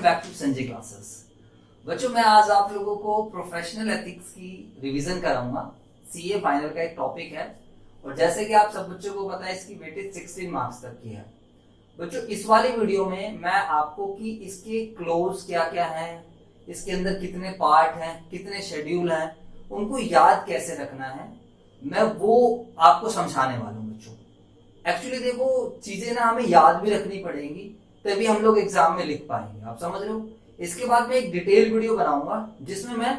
Welcome back to Sanjay classes. बच्चों मैं आज आप लोगों को प्रोफेशनल एथिक्स की रिवीजन कराऊंगा। सीए फाइनल का एक टॉपिक है और जैसे कि आप सब बच्चों को पता है इसकी वेटेज 16 मार्क्स तक की है। बच्चों इस वाली वीडियो में मैं आपको कि इसके क्लोज क्या क्या हैं, इसके अंदर कितने पार्ट हैं, कितने शेड्यूल हैं, उनको याद कैसे रखना है, मैं वो आपको समझाने वाला हूँ। बच्चों एक्चुअली देखो चीजें ना हमें याद भी रखनी पड़ेंगी तभी हम लोग एग्जाम में लिख पाएंगे, आप समझ रहे हो। इसके बाद मैं एक डिटेल वीडियो बनाऊंगा जिसमें मैं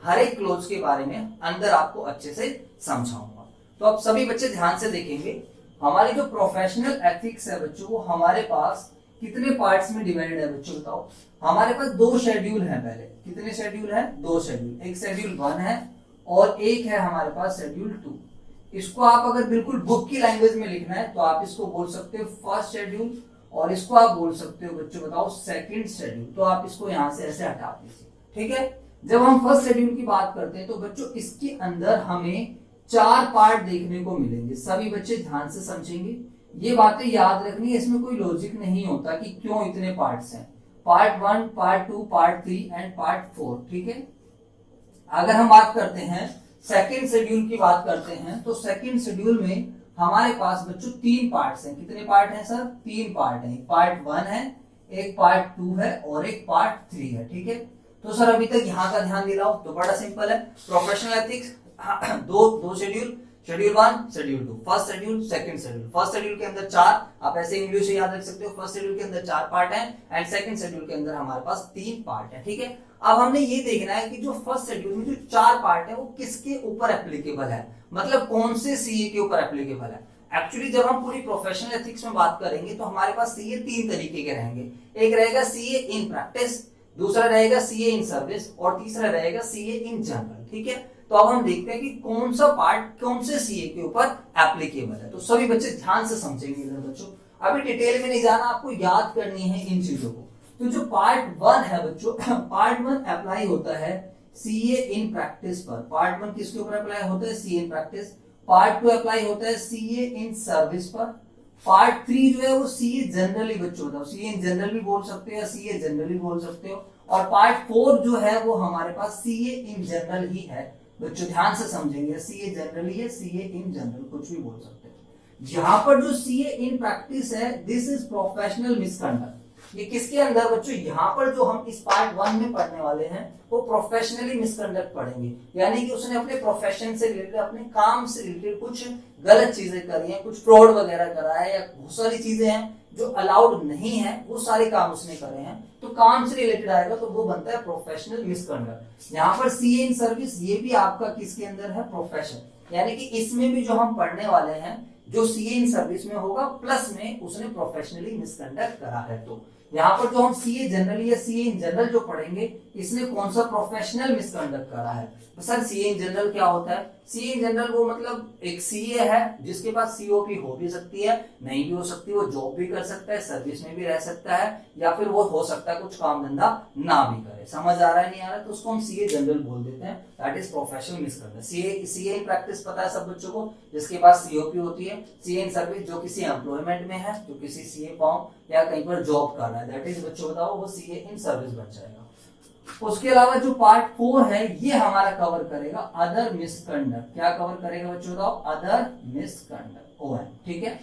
हर एक क्लोज के बारे में अंदर आपको अच्छे से समझाऊंगा। तो आप सभी बच्चे ध्यान से देखेंगे। हमारी जो प्रोफेशनल एथिक्स है बच्चों वो हमारे पास कितने पार्ट्स में डिवाइड है बच्चों बताओ। हमारे पास दो शेड्यूल है। पहले कितने शेड्यूल है? दो शेड्यूल। एक शेड्यूल 1 है और एक है हमारे पास शेड्यूल 2। इसको आप अगर बिल्कुल बुक की लैंग्वेज में लिखना है तो आप इसको बोल सकते हो फर्स्ट शेड्यूल और इसको आप बोल सकते हो बच्चों बताओ सेकंड शेड्यूल। तो आप इसको यहां से ऐसे हटा दीजिए, ठीक है। जब हम फर्स्ट शेड्यूल की बात करते हैं तो बच्चों इसके अंदर हमें 4 पार्ट देखने को मिलेंगे। सभी बच्चे ध्यान से समझेंगे, ये बातें याद रखनी है। इसमें कोई लॉजिक नहीं होता कि क्यों इतने पार्ट्स हैं। Part 1, part 2, part 3 and part 4, ठीक है। अगर हम बात करते हैं सेकंड शेड्यूल की बात करते हैं तो सेकंड शेड्यूल में हमारे पास बच्चों 3 पार्ट्स हैं। कितने पार्ट हैं सर? 3 पार्ट हैं। पार्ट 1 है, एक पार्ट 2 है और एक पार्ट 3 है, ठीक है। तो सर अभी तक यहाँ का ध्यान दिलाओ तो बड़ा सिंपल है। प्रोफेशनल एथिक्स दो schedule, schedule 1, schedule 2, first schedule, second schedule. First schedule के अंदर 4, आप ऐसे इंग्लिश से याद रख सकते हो। फर्स्ट शेड्यूल के अंदर 4 पार्ट हैं एंड सेकंड शेड्यूल के अंदर हमारे पास 3 पार्ट है, ठीक है। अब हमने ये देखना है कि जो फर्स्ट शेड्यूल में जो 4 पार्ट है वो किसके ऊपर एप्लीकेबल है, मतलब कौन से सीए के ऊपर एप्लीकेबल है। एक्चुअली जब हम पूरी प्रोफेशनल एथिक्स में बात करेंगे तो हमारे पास सीए 3 तरीके के रहेंगे। एक रहेगा सीए इन प्रैक्टिस, दूसरा रहेगा सीए इन सर्विस और तीसरा रहेगा सीए इन जनरल, ठीक है। तो अब हम देखते हैं कि कौन सा पार्ट कौन से सीए के ऊपर एप्लीकेबल है। तो सभी बच्चे ध्यान से समझेंगे बच्चों। अभी डिटेल में नहीं जाना, आपको याद करनी है इन चीजों को। तो जो पार्ट 1 है बच्चों, पार्ट 1 अप्लाई होता है सीए इन प्रैक्टिस पर। पार्ट 1 किसके ऊपर अप्लाई होता है? CA in practice. Part 2 apply होता है सीए इन सर्विस पर। पार्ट 3 जो है वो सीए जनरली बच्चों बताओ, सीए इन जनरल भी बोल सकते हो या सीए जनरली बोल सकते हो। और पार्ट 4 जो है वो हमारे पास सीए इन जनरल ही है बच्चों, ध्यान से समझेंगे। सीए जनरली है, सीए इन जनरल कुछ भी बोल सकते हो। यहाँ पर जो सीए इन प्रैक्टिस है दिस इज प्रोफेशनल मिसकंडक्ट। ये किसके अंदर बच्चों? यहाँ पर जो हम इस पार्ट 1 में पढ़ने वाले हैं वो प्रोफेशनली मिसकंडक्ट पढ़ेंगे, यानी कि उसने अपने प्रोफेशन से रिलेटेड, अपने काम से रिलेटेड कुछ गलत चीजें करी हैं, कुछ फ्रॉड वगैरह करा है या बहुत सारी चीजें हैं जो अलाउड नहीं है, वो सारे काम उसने करे हैं। तो काम से रिलेटेड आएगा तो वो बनता है प्रोफेशनल मिसकंडक्ट। यहाँ पर सीए इन सर्विस ये भी आपका किसके अंदर है? प्रोफेशन, यानी कि इसमें भी जो हम पढ़ने वाले हैं जो सीए इन सर्विस में होगा प्लस में उसने प्रोफेशनली मिसकंडक्ट करा है। तो यहाँ पर जो हम सीए जनरली या सीए इन जनरल जो पढ़ेंगे इसने कौन सा प्रोफेशनल मिसकंडक्ट करा है। तो सर सीए इन जनरल क्या होता है? सीए इन जनरल वो मतलब एक सीए है जिसके पास सीओपी हो भी सकती है, नहीं भी हो सकती, वो जॉब भी कर सकता है, सर्विस में भी रह सकता है, या फिर वो हो सकता है कुछ काम धंधा ना भी करे। समझ आ रहा है नहीं आ रहा है? तो उसको हम सीए जनरल बोल देते हैं, that is professional misconduct. CA in practice पता है सब बच्चों को, जिसके पास सीओपी होती है। सीए इन सर्विस जो किसी एम्प्लॉयमेंट में है, जो किसी सीए फॉर्म या कहीं पर जॉब कर रहा है, दैट इज बच्चों बताओ वो सीए इन सर्विस बन जाएगा। उसके अलावा जो पार्ट 4 है ये हमारा कवर करेगा अदर मिसकंडक्ट। क्या कवर करेगा बच्चों बताओ? अदर मिसकंडक्ट, ओएम, ठीक है।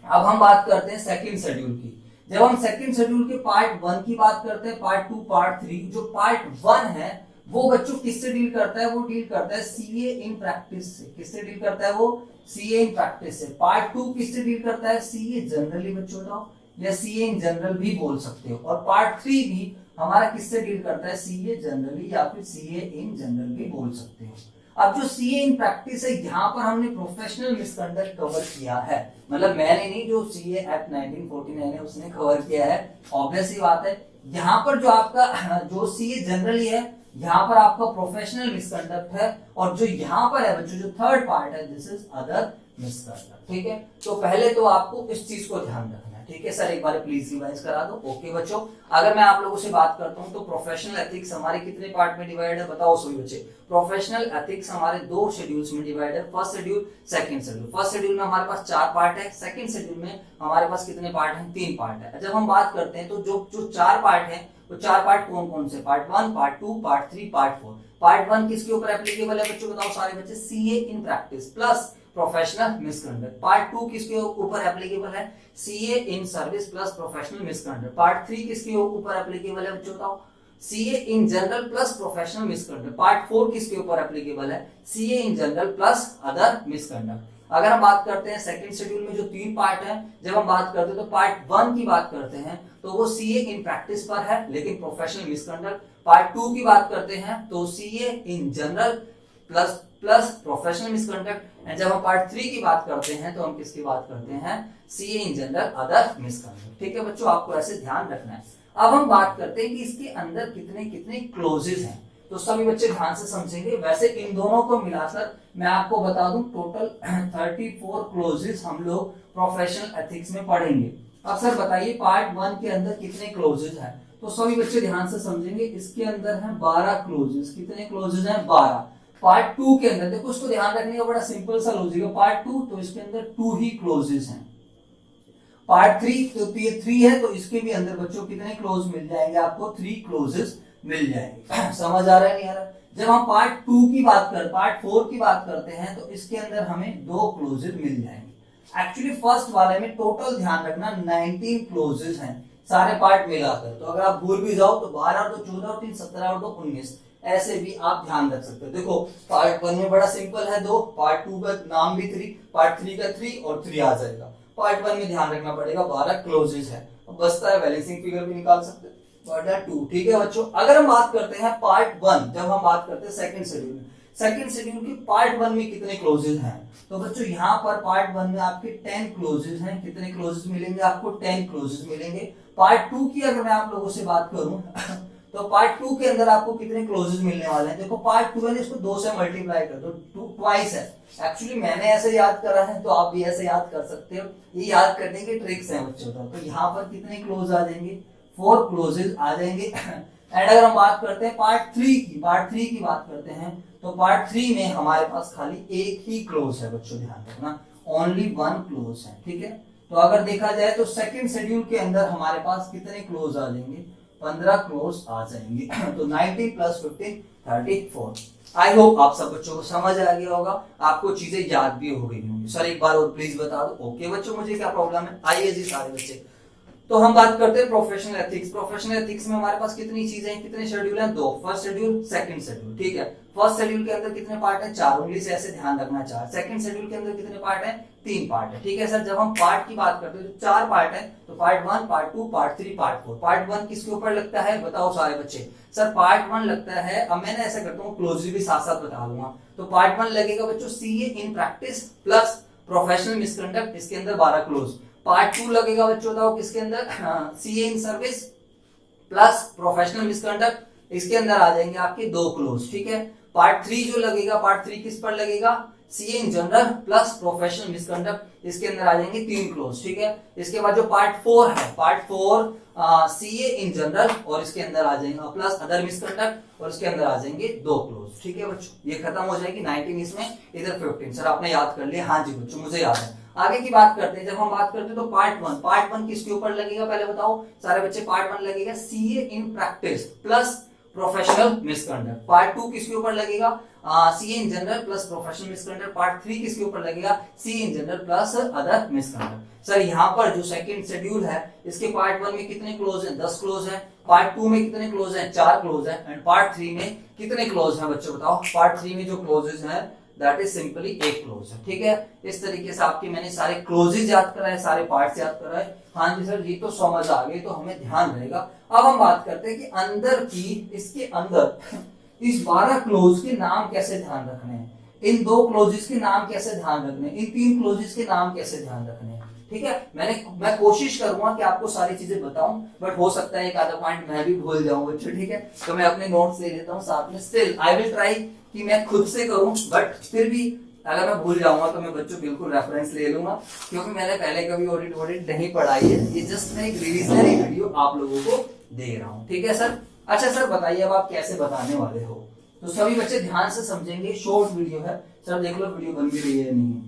अब हम बात करते हैं सेकंड शेड्यूल की। जब हम सेकंड शेड्यूल के पार्ट 1 की बात करते हैं, पार्ट 2, पार्ट 3, जो पार्ट 1 है वो बच्चों किससे डील करता है? वो डील करता है सीए इन प्रैक्टिस से। किससे डील करता है वो? सीए इन प्रैक्टिस से। पार्ट 2 किससे डील करता है? सीए जनरली बच्चों बताओ, या सीए इन जनरल भी बोल सकते हो। और पार्ट 3 भी हमारा किससे डील करता है? सीए जनरली या फिर सीए इन जनरल भी बोल सकते हो। अब जो सीए इन प्रैक्टिस है यहाँ पर हमने प्रोफेशनल मिसकंडक्ट कवर किया है, मतलब मैंने नहीं, जो सीए एक्ट 1949 है उसने कवर किया है। ऑब्वियस ही बात है यहाँ पर जो आपका जो सीए जनरली है यहाँ पर आपका प्रोफेशनल मिसकंडक्ट है, और जो यहाँ पर है बच्चों जो थर्ड पार्ट है दिस इज अदर मिसकंडक्ट, ठीक है। तो पहले तो आपको इस चीज को ध्यान रखना है, ठीक है सर। एक बार प्लीज रिवाइज करा दो। ओके बच्चों, अगर मैं आप लोगों से बात करता हूं तो प्रोफेशनल एथिक्स हमारे कितने पार्ट में डिवाइड है बताओ सभी बच्चे। प्रोफेशनल एथिक्स हमारे 2 शेड्यूल्स में डिवाइड है, first schedule, second schedule. First schedule में हमारे पास 4 पार्ट है, सेकंड शेड्यूल में हमारे पास कितने पार्ट हैं? 3 पार्ट है। जब हम बात करते हैं तो जो 4 पार्ट है तो 4 पार्ट कौन कौन से, part 1, part 2, part 3, part 4। Part 1 किसके ऊपर एप्लीकेबल है बच्चों बताओ सारे बच्चे, CA in practice plus professional misconduct. Part 2 किसके ऊपर एप्लीकेबल है, CA in service plus professional misconduct. Part 3 किसके ऊपर एप्लीकेबल है बच्चों बताओ, CA in general plus professional misconduct. Part 4 किसके ऊपर एप्लीकेबल है, CA in general plus other misconduct. अगर हम बात करते हैं सेकंड शेड्यूल में जो 3 पार्ट है, जब हम बात करते हैं तो पार्ट 1 की बात करते हैं तो वो सीए इन प्रैक्टिस पर है लेकिन प्रोफेशनल मिसकंडक्ट। पार्ट 2 की बात करते हैं तो CA in general plus professional misconduct. And जब हम पार्ट 3 की बात करते हैं तो हम किसकी बात करते हैं, CA in general other misconduct. ठीक है बच्चों, आपको ऐसे ध्यान रखना है। अब हम बात करते हैं कि इसके अंदर कितने कितने क्लोजेस हैं, तो सभी बच्चे ध्यान से समझेंगे। वैसे इन दोनों को मिलाकर मैं आपको बता दूं टोटल 34 क्लोजेस हम लोग प्रोफेशनल एथिक्स में पढ़ेंगे। अब सर बताइए पार्ट 1 के अंदर कितने क्लोजेस हैं, तो सभी बच्चे ध्यान से समझेंगे। इसके अंदर है 12 क्लोजेस। कितने क्लोजेस हैं, 12। पार्ट 2 के अंदर देखो, उसको ध्यान रखने का बड़ा सिंपल सा लॉजिक है। पार्ट 2 तो इसके अंदर 2 ही क्लोजेस हैं। पार्ट 3 तो ये 3 है तो इसके भी अंदर बच्चों कितने क्लोज मिल जाएंगे आपको, 3 क्लोजेस मिल जाएंगे। समझ आ रहा है नहीं आ रहा। जब हम पार्ट 2 की बात कर, पार्ट 4 की बात करते हैं तो इसके अंदर हमें 2 क्लोजेस मिल जाएंगे। एक्चुअली फर्स्ट वाले में टोटल ध्यान रखना 19 क्लोजेस हैं सारे पार्ट मिलाकर। तो अगर आप भूल भी जाओ तो 12 और 2 14 और 3 17 और 2 19, ऐसे भी आप ध्यान रख सकते हो। देखो पार्ट 1 में बड़ा सिंपल है 2, पार्ट 2 का नाम भी 3, पार्ट 3 का 3 और 3 आ जाएगा। पार्ट 1 में ध्यान रखना पड़ेगा 12 क्लोजेस है। अब बचता है बैलेंसिंग फिगर भी निकाल सकते हैं, बटा 2। ठीक है बच्चों, अगर हम बात करते हैं पार्ट 1, जब हम बात करते हैं सेकंड शेड्यूल में, सेकंड शेड्यूल की पार्ट 1 में कितने क्लोजेस हैं, तो बच्चों यहाँ पर पार्ट 1 में आपके 10 क्लोजेस हैं। कितने क्लोजेस मिलेंगे आपको, 10 क्लोजेस मिलेंगे। पार्ट 2 की अगर मैं आप लोगों से बात करूं तो पार्ट 2 के अंदर आपको कितने क्लोजेस मिलने वाले हैं, देखो पार्ट 2 है इसको 2 से मल्टीप्लाई कर दो, 2 ट्वाइस है। एक्चुअली मैंने ऐसे याद करा है तो आप भी ऐसे याद कर सकते हो, ये याद करने की ट्रिक्स हैं बच्चों का। तो यहाँ पर कितने क्लोज आ जाएंगे, 4 क्लोजेस आ जाएंगे। एंड अगर हम बात करते हैं पार्ट 3 की, पार्ट 3 की बात करते हैं तो पार्ट 3 में हमारे पास खाली एक ही क्लोज है बच्चों, ध्यान रखना, ओनली 1 क्लोज है। ठीक है, तो अगर देखा जाए तो सेकंड शेड्यूल के अंदर हमारे पास कितने क्लोज आ जाएंगे, 15 क्लोज आ जाएंगे। तो 19 प्लस 15 34। आई होप आप सब बच्चों को समझ आ गया होगा, आपको चीजें याद भी हो गई होंगी। सर एक बार और प्लीज बता दो। ओके बच्चों, मुझे क्या प्रॉब्लम है, आइए जी सारे बच्चे। तो हम बात करते हैं प्रोफेशनल एथिक्स। प्रोफेशनल एथिक्स में हमारे पास कितनी चीजें हैं, कितने शेड्यूल हैं, 2। First schedule, second schedule. ठीक है, फर्स्ट शेड्यूल के अंदर कितने पार्ट हैं, 4, उंगली से ऐसे ध्यान रखना 4। सेकंड शेड्यूल के अंदर कितने पार्ट हैं, 3 पार्ट है। ठीक है सर, जब हम पार्ट की बात करते हैं तो 4 पार्ट है, तो part 1, part 2, part 3, part 4। Part 1 किसके ऊपर लगता है बताओ सारे बच्चे, सर पार्ट 1 लगता है, अब मैंने ऐसा करता हूँ क्लोजली भी साथ साथ बता दूंगा। तो पार्ट 1 लगेगा बच्चों CA in practice plus professional misconduct, इसके अंदर 12 क्लोज। पार्ट 2 लगेगा बच्चों बताओ किसके अंदर, CA in service plus professional misconduct, इसके अंदर आ जाएंगे आपके 2 क्लोज। ठीक है, पार्ट 3 जो लगेगा, पार्ट 3 किस पर लगेगा, CA in general plus professional misconduct, इसके अंदर आ जाएंगे 3 क्लोज। ठीक है, इसके बाद जो पार्ट 4 है, पार्ट 4 सीए इन जनरल और इसके अंदर आ जाएगा प्लस अदर मिसकंडक्ट और इसके अंदर आ जाएंगे 2 क्लोज। ठीक है बच्चों, ये खत्म हो जाएगी 19 इसमें, इधर 15। सर आपने याद कर लिया, हाँ जी बच्चों मुझे याद है। आगे की बात करते हैं, जब हम बात करते हैं तो पार्ट 1 किसके ऊपर लगेगा पहले बताओ सारे बच्चे, पार्ट 1 लगेगा CA in practice plus professional misconduct. Part 2 किसके ऊपर लगेगा, CA in general plus professional misconduct. Part 3 किसके ऊपर लगेगा, CA in general plus other misconduct. Sir यहाँ पर जो सेकंड शेड्यूल है इसके पार्ट 1 में कितने क्लोज हैं, 10 क्लोज हैं। पार्ट 2 में कितने क्लोज हैं, 4 क्लोज हैं। एंड पार्ट 3 में कितने क्लोज हैं बच्चों बताओ, पार्ट 3 में जो क्लोजेस हैं दैट इज सिंपली 1 क्लोज है। ठीक है, इस तरीके से आपके मैंने सारे क्लोजेस याद कराए, सारे पार्ट्स याद कराए। हाँ जी सर, ये तो समझ आ गई, तो हमें ध्यान रहेगा। अब हम बात करते हैं कि अंदर की, इसके अंदर इस 12 क्लोज के नाम कैसे ध्यान रखने हैं, इन 2 क्लोजेस के नाम कैसे ध्यान रखने हैं, इन 3 क्लोजेस के नाम कैसे ध्यान रखने हैं। ठीक है, मैं कोशिश करूंगा कि आपको सारी चीजें बताऊं, बट हो सकता है एक आधा पॉइंट मैं भी भूल जाऊं बच्चों। ठीक है, तो मैं अपने नोट्स ले लेता हूं साथ में। स्टिल आई विल ट्राई कि मैं खुद से करूं, बट फिर भी अगर मैं भूल जाऊंगा तो मैं बच्चों बिल्कुल रेफरेंस ले लूंगा, क्योंकि मैंने पहले कभी ऑडिट नहीं पढ़ाई है। ये जस्ट मैं एक रिविजनरी वीडियो आप लोगों को दे रहा हूँ। ठीक है सर, अच्छा सर बताइए अब आप कैसे बताने वाले हो, तो सभी बच्चे ध्यान से समझेंगे। शॉर्ट वीडियो है सर, देख लो वीडियो बन भी रही है नहीं।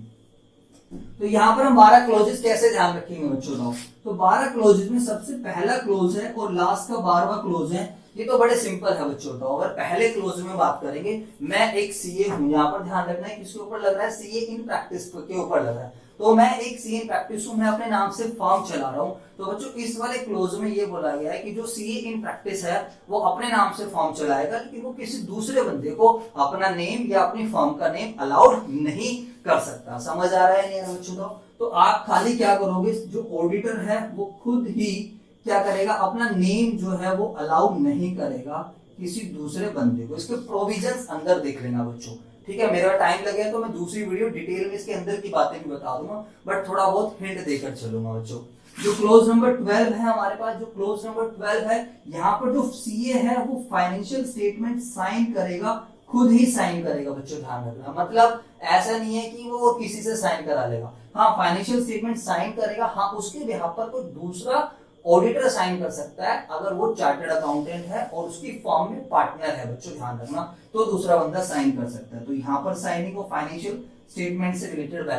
तो यहाँ पर हम 12 क्लोजेस कैसे ध्यान रखेंगे बच्चों? तो 12 क्लोजेस में सबसे पहला क्लोज है और लास्ट का 12वां क्लोज है। ये तो बड़े सिंपल है बच्चों। अगर पहले क्लोज में बात करेंगे, मैं एक सीए हूं, यहाँ पर ध्यान रखना है किसके ऊपर लग रहा है, सीए इन प्रैक्टिस के ऊपर लग रहा है। तो मैं एक सीए इन प्रैक्टिस हूं, मैं अपने नाम से फर्म चला रहा हूं। तो बच्चों इस वाले क्लोज में ये बोला गया है कि जो सीए इन प्रैक्टिस है वो अपने नाम से फर्म चलाएगा, लेकिन वो किसी दूसरे बंदे को अपना नेम या अपनी फर्म का नेम अलाउड नहीं कर सकता। समझ आ रहा है नहीं बच्चों? तो आप खाली क्या करोगे, जो ऑडिटर है वो खुद ही क्या करेगा, अपना नेम जो है वो अलाउ नहीं करेगा किसी दूसरे बंदे को। इसके प्रोविजंस अंदर देख लेना बच्चों, ठीक है? मेरा टाइम लगे तो मैं दूसरी वीडियो डिटेल में इसके अंदर की बातें भी बता दूंगा, बट थोड़ा बहुत हिंट देकर चलूंगा बच्चों। जो क्लोज नंबर 12 है हमारे पास, जो क्लोज नंबर 12 है, यहाँ पर जो सीए है वो फाइनेंशियल स्टेटमेंट साइन करेगा, खुद ही साइन करेगा बच्चों, ध्यान रखना। मतलब ऐसा नहीं है कि वो किसी से साइन करा लेगा। हाँ, फाइनेंशियल स्टेटमेंट साइन करेगा, हाँ उसके बिहाफ पर कोई दूसरा ऑडिटर साइन कर सकता है अगर वो चार्टर्ड अकाउंटेंट है और उसकी फर्म में पार्टनर है बच्चों, ध्यान रखना, तो दूसरा बंदा साइन कर सकता है। तो यहाँ पर साइनिंग और फाइनेंशियल स्टेटमेंट से रिलेटेड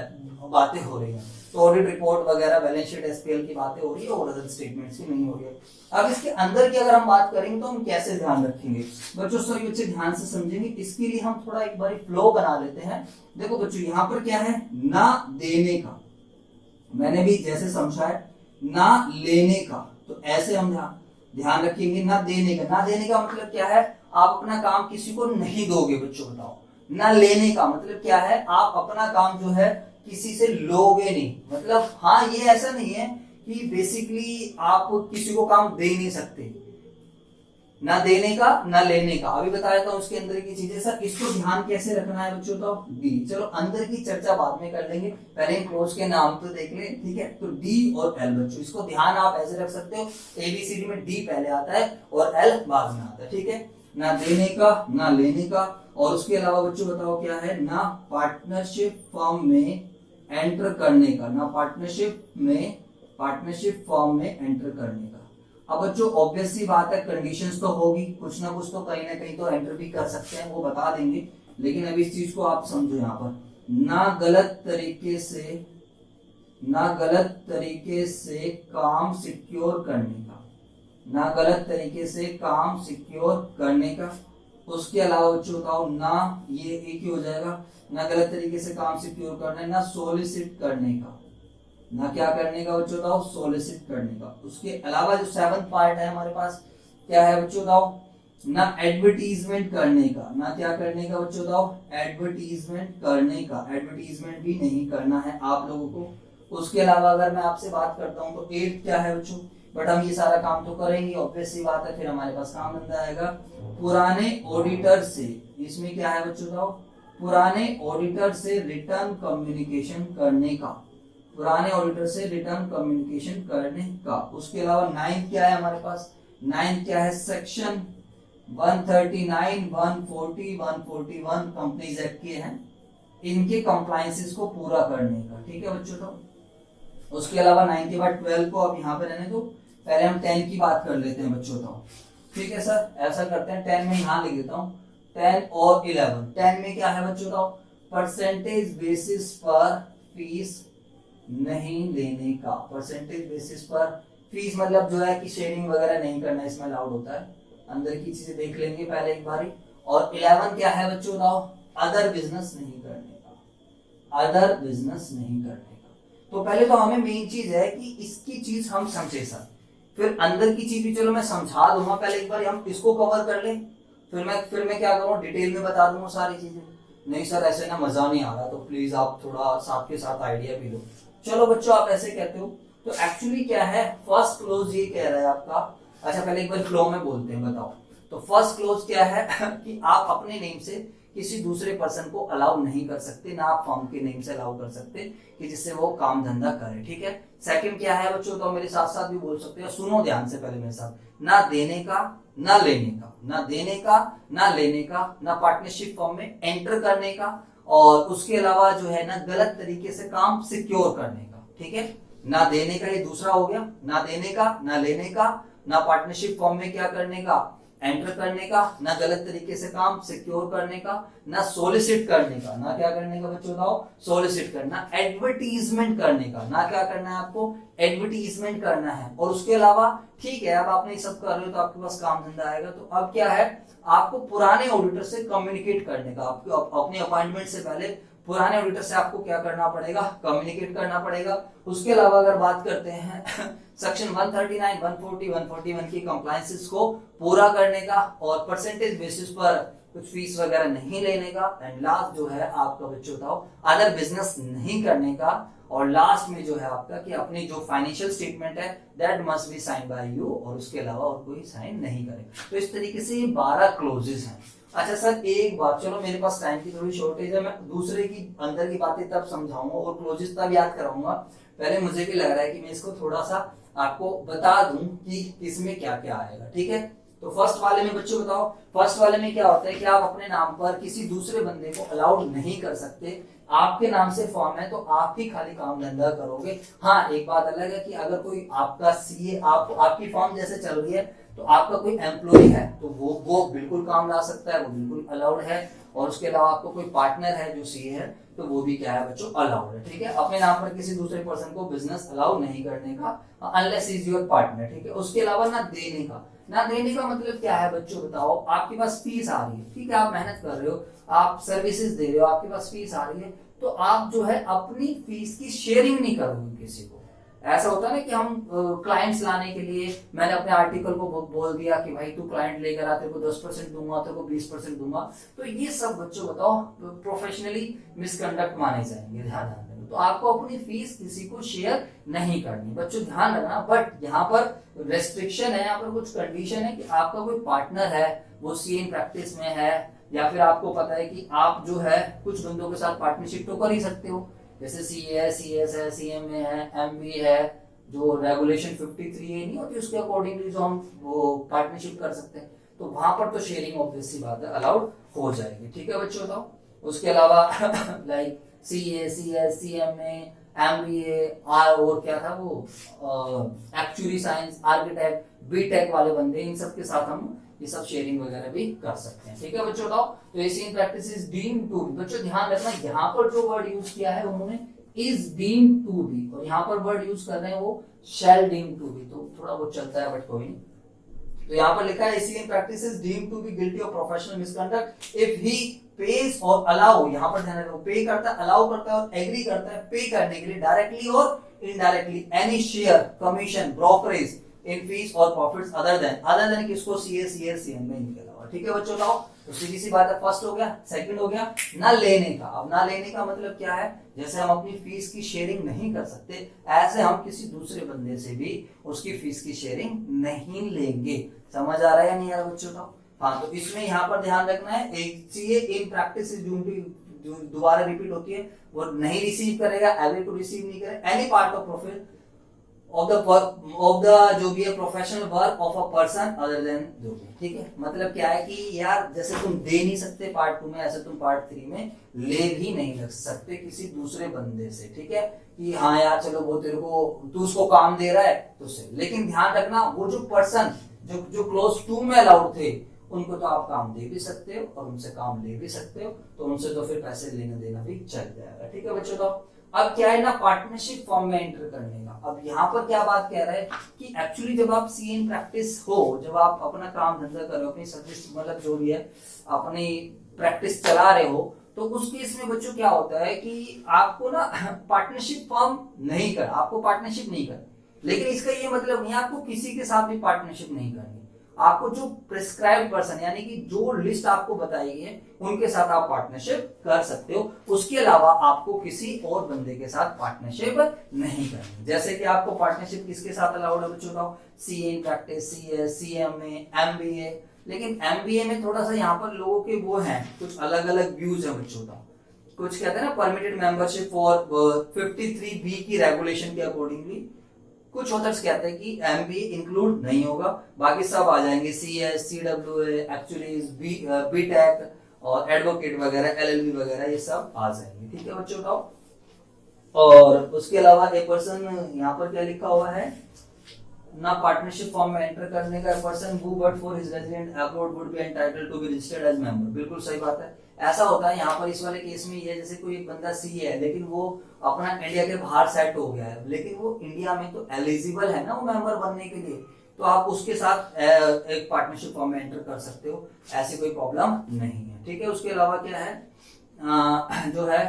बातें हो रही हैं। तो ऑडिट रिपोर्ट वगैरह, बैलेंस शीट, एसपीएल की बातें हो रही है, और अदर स्टेटमेंट्स की नहीं हो रही है। अब इसके अंदर की अगर हम बात करेंगे तो हम कैसे ध्यान रखेंगे बच्चों? सभी बच्चे ध्यान से समझेंगे। इसके लिए हम थोड़ा एक बार फ्लो बना लेते हैं। देखो बच्चों, यहाँ पर क्या है, ना देने का, मैंने भी जैसे समझा है, ना लेने का। तो ऐसे हम ध्यान रखेंगे, ना देने का। ना देने का मतलब क्या है, आप अपना काम किसी को नहीं दोगे बच्चों, बताओ। ना लेने का मतलब क्या है, आप अपना काम जो है किसी से लोगे नहीं। मतलब हाँ, ये ऐसा नहीं है कि बेसिकली आप किसी को काम दे नहीं सकते। ना देने का, ना लेने का, अभी बताया था उसके अंदर की चीजें। सर इसको ध्यान कैसे रखना है बच्चों? तो डी, चलो अंदर की चर्चा बाद में कर लेंगे, पहले इन क्लोज के नाम तो देख लें, ठीक है? तो डी और एल बच्चों, इसको ध्यान आप ऐसे रख सकते हो, एबीसीडी में डी पहले आता है और एल बाद में आता है, ठीक है? ना देने का, ना लेने का। और उसके अलावा बच्चों बताओ क्या है, ना पार्टनरशिप फर्म में एंटर करने का, ना पार्टनरशिप फर्म में एंटर करने का। अब बच्चों ऑब्वियस सी बात है, कंडीशंस तो होगी, कुछ ना कुछ तो कहीं ना कहीं तो एंटर भी कर सकते हैं, वो बता देंगे। लेकिन अभी इस चीज को आप समझो, यहाँ पर ना गलत तरीके से काम सिक्योर करने का, ना गलत तरीके से काम सिक्योर करने का। उसके अलावा बच्चों बताओ, ना ये एक ही हो जाएगा, ना गलत तरीके से काम सिक्योर करना, ना सोलिसिट करने का, ना क्या करने का बच्चों बताओ, सोलिसिट करने का। उसके अलावा जो 7th पार्ट है हमारे पास, क्या है बच्चों बताओ, ना एडवर्टीजमेंट करने का, ना क्या करने का बच्चों बताओ, एडवर्टीजमेंट करने का। एडवर्टीजमेंट भी नहीं करना है आप लोगों को। उसके अलावा अगर मैं आपसे बात करता हूँ तो 8 क्या है बच्चों, बट हम ये सारा काम तो करेंगे, ऑब्वियस सी बात है, फिर हमारे पास काम धंधा आएगा। पुराने ऑडिटर से, इसमें क्या है बच्चों बताओ, पुराने ऑडिटर से रिटर्न कम्युनिकेशन करने का, पुराने ऑडिटर से रिटर्न कम्युनिकेशन करने का। उसके अलावा 9 क्या है हमारे पास, 9 क्या है, सेक्शन 139, 140, 141 कंपनीज एक्ट के हैं, इनके कंप्लायंसेस को पूरा करने का, ठीक है बच्चों? तो उसके अलावा 9 के बाद 12 को अब यहाँ पे रहने दो, पहले हम 10 की बात कर लेते हैं बच्चों। तो ठीक है सर, ऐसा करते हैं, 10 में यहाँ लिख देता हूँ, 10 और 11। 10 में क्या है बच्चों? तो परसेंटेज बेसिस पर फीस नहीं लेने का। परसेंटेज बेसिस पर फीस मतलब जो है कि शेयरिंग वगैरह नहीं करना, इसमें अलाउड होता है। अंदर की चीजें देख लेंगे पहले एक बारी। और 11 क्या है बच्चों बताओ, अदर बिजनेस नहीं करने का, अदर बिजनेस नहीं करने का। तो पहले तो हमें मेन चीज है कि इसकी चीज हम समझे सर, फिर अंदर की चीज भी चलो मैं समझा दूंगा, पहले एक बार हम इसको कवर कर ले, फिर मैं क्या करूँ, डिटेल में बता दूंगा सारी चीजें। नहीं सर ऐसे ना मजा नहीं आ रहा, तो प्लीज आप थोड़ा साथ के साथ आइडिया भी लो। चलो बच्चों आप ऐसे कहते हो, तो एक्चुअली क्या है, फर्स्ट क्लोज ये कह रहा है आपका। अच्छा पहले एक बार फ्लो में बोलते हैं, बताओ। तो फर्स्ट क्लोज क्या है कि आप अपने नेम से किसी दूसरे पर्सन को अलाउ नहीं कर सकते, ना आप फर्म के नेम से अलाउ कर सकते कि जिससे वो काम धंधा करे, ठीक है? सेकंड क्या है बच्चों, तो मेरे साथ साथ भी बोल सकते हो, सुनो ध्यान से पहले मेरे साथ, ना देने का, ना लेने का, ना देने का, ना लेने का, ना पार्टनरशिप फर्म में एंटर करने का, और उसके अलावा जो है ना गलत तरीके से काम सिक्योर करने का, ठीक है? ना देने का, ये दूसरा हो गया, ना देने का, ना लेने का, ना पार्टनरशिप फर्म में क्या करने का, एंटर करने का, ना गलत तरीके से काम सिक्योर करने का, ना सोलिसिट करने का, ना क्या करने का बच्चों बताओ, सोलिसिट करना, एडवर्टीजमेंट करने का, ना क्या करना है आपको, एडवर्टीजमेंट करना है। और उसके अलावा ठीक है, अब आपने ये सब कर रहे हो तो आपके पास काम धंधा आएगा, तो अब क्या है, आपको पुराने ऑडिटर से कम्युनिकेट करने का, आपको अपने अपॉइंटमेंट से पहले पुराने ऑडिटर से आपको क्या करना पड़ेगा, कम्युनिकेट करना पड़ेगा। उसके अलावा अगर बात करते हैं सेक्शन 139, 140, 141 की कंप्लायंसेस को पूरा करने का, और परसेंटेज बेसिस पर कुछ फीस वगैरह नहीं लेने का। एंड लास्ट जो है आपका बच्चों बताओ, अदर बिजनेस नहीं करने का। और लास्ट में जो है आपका कि अपनी जो फाइनेंशियल स्टेटमेंट है that must be sign by you, और उसके अलावा और कोई साइन नहीं करेगा। तो इस तरीके से ये 12 क्लोजेस हैं। अच्छा सर एक बात, चलो मेरे पास टाइम की थोड़ी शॉर्टेज है, मैं दूसरे की अंदर की बातें तब समझाऊंगा और क्लोजेस तब याद कराऊंगा। पहले मुझे भी लग रहा है कि मैं इसको थोड़ा सा आपको बता दूं कि इसमें क्या क्या आएगा, ठीक है। तो फर्स्ट वाले में बच्चों बताओ, फर्स्ट वाले में क्या होता है कि आप अपने नाम पर किसी दूसरे बंदे को अलाउड नहीं कर सकते। आपके नाम से फॉर्म है तो आप ही खाली काम धंधा करोगे। हाँ एक बात अलग है कि अगर कोई आपका सीए आपकी फॉर्म जैसे चल रही है तो आपका कोई एम्प्लॉय है तो वो बिल्कुल काम ला सकता है, वो बिल्कुल अलाउड है। और उसके अलावा आपको कोई पार्टनर है जो सीए है तो वो भी क्या है बच्चों, अलाउड है, ठीक है। अपने नाम पर किसी दूसरे पर्सन को बिजनेस अलाउ नहीं करने का, अनलेस इज योर पार्टनर, ठीक है। उसके अलावा ना देने का, ना देने का मतलब क्या है बच्चों बताओ, आपके पास फीस आ रही है, ठीक है, आप मेहनत कर रहे हो, आप सर्विसेज दे रहे हो, आपके पास फीस आ रही है, तो आप जो है अपनी फीस की शेयरिंग नहीं करोगे किसी को। ऐसा होता है ना कि हम क्लाइंट्स लाने के लिए मैंने अपने आर्टिकल को बोल दिया कि भाई तू क्लाइंट लेकर आ, तेरे को 10% दूंगा, तेरे को 20% दूंगा, तो ये सब बच्चों बताओ प्रोफेशनली मिसकंडक्ट माने जाएंगे, ध्यान रखना। तो आपको अपनी फीस किसी को शेयर नहीं करनी बच्चों, ध्यान रखना। बट यहाँ पर रेस्ट्रिक्शन है, यहाँ पर कुछ कंडीशन है कि आपका कोई पार्टनर है वो सीए इन प्रैक्टिस में है, या फिर आपको पता है कि आप जो है कुछ बंदों के साथ पार्टनरशिप तो कर ही सकते हो, जैसे सीए है, सीएस है, सीएमए है, एमबी है, जो रेगुलेशन 53A नहीं होती उसके अकॉर्डिंगली जो हम वो पार्टनरशिप कर सकते हैं, तो वहां पर तो शेयरिंग ऑब्वियस सी बात है अलाउड हो जाएगी, ठीक है बच्चों बताओ। उसके अलावा like CA, CS, CMA, MBA और क्या था वो एक्चुअली साइंस, आर्किटेक्ट, बीटेक वाले बंदे, इन सब के साथ हम ये सब शेयरिंग वगैरह भी कर सकते हैं, ठीक है बच्चों बताओ। तो ऐसी in practice is deemed to be, बच्चों ध्यान रखना यहाँ पर जो वर्ड यूज किया है उन्होंने इज डीम्ड टू बी, और यहाँ पर वर्ड यूज कर रहे हैं वो शैल डीम्ड टू बी, तो थोड़ा बहुत चलता है बट कोई नहीं। तो यहाँ पर लिखा है ऐसी in practice is deemed to be guilty of professional misconduct if he pays or allow, यहाँ पर ध्यान रखो पे करता है, अलाउ करता है और एग्री करता है पे करने के लिए डायरेक्टली और indirectly any share, commission, brokerage in fees और प्रॉफिट्स अदर देन किसको, सीए, सीएस, सीएमए इनके अलावा, ठीक है बच्चों बताओ। तो सीधी सी बात है, फर्स्ट हो गया, सेकंड हो गया ना लेने का। अब ना लेने का मतलब क्या है, जैसे हम अपनी फीस की शेयरिंग नहीं कर सकते ऐसे हम किसी दूसरे बंदे से भी उसकी फीस की शेयरिंग नहीं लेंगे। समझ आ रहा है या नहीं आ रहा बच्चों का? हाँ, तो इसमें यहाँ पर ध्यान रखना है, एक सीए इन प्रैक्टिस दोबारा रिपीट होती है, वो नहीं रिसीव करेगा, एग्री टू रिसीव नहीं करेगा any part of profit of the जो भी है professional work of a person other than जो भी, ठीक है। मतलब क्या है कि यार जैसे तुम दे नहीं सकते पार्ट 2 में, ऐसे तुम पार्ट 3 में ले भी नहीं लग सकते किसी दूसरे बंदे से, ठीक है। कि हाँ यार चलो वो तेरे को, तू उसको काम दे रहा है तो उसे, लेकिन ध्यान रखना वो जो पर्सन जो क्लोज 2 में अलाउड थे उनको तो आप काम दे भी सकते हो और उनसे काम ले भी सकते हो, तो उनसे तो फिर पैसे लेना देना भी चल जाएगा, ठीक है बच्चों। तो अब क्या है ना, पार्टनरशिप फॉर्म में एंटर करने का। अब यहाँ पर क्या बात कह रहा है कि एक्चुअली जब आप सीए इन प्रैक्टिस हो, जब आप अपना काम धंधा कर रहे हो, अपनी सर्विस मतलब जो भी है अपनी प्रैक्टिस चला रहे हो, तो उस केस में बच्चों क्या होता है कि आपको ना पार्टनरशिप फॉर्म नहीं कर, आपको पार्टनरशिप नहीं कर, लेकिन इसका ये मतलब नहीं आपको किसी के साथ भी पार्टनरशिप नहीं करनी। आपको जो प्रिस्क्राइब पर्सन यानी कि जो लिस्ट आपको बताई है उनके साथ आप पार्टनरशिप कर सकते हो, उसके अलावा आपको किसी और बंदे के साथ पार्टनरशिप नहीं करनी। जैसे कि आपको पार्टनरशिप किसके साथ अलाउड है बच्चों का, CA in practice, CS, CMA, MBA. लेकिन एमबीए में थोड़ा सा यहाँ पर लोगों के वो हैं कुछ अलग अलग व्यूज है बच्चों का। कुछ कहते हैं ना परमिटेड मेंबरशिप फॉर 53B की रेगुलेशन के अकॉर्डिंगली, कुछ ऑथर्स कहते हैं कि एमबीए इंक्लूड नहीं होगा, बाकी सब आ जाएंगे, सीएस, सीडब्ल्यूए, एक्चुअलीज, बीटेक और एडवोकेट वगैरह, एलएलबी वगैरह, ये सब आ जाएंगे, ठीक है बच्चों बताओ। और उसके अलावा एक पर्सन यहाँ पर क्या लिखा हुआ है, ना पार्टनरशिप फॉर्म में एंटर करने का person who but for his resident abroad would be entitled to be registered as member. बिल्कुल सही बात है, ऐसा होता है यहाँ पर इस वाले केस में ये, जैसे कोई एक बंदा सीए है लेकिन वो अपना इंडिया के बाहर सेट हो गया है, लेकिन वो इंडिया में तो एलिजिबल है ना वो मेंबर बनने के लिए, तो आप उसके साथ एक पार्टनरशिप फॉर्म में एंटर कर सकते हो, ऐसी कोई प्रॉब्लम नहीं है। ठीक है, उसके अलावा क्या है जो है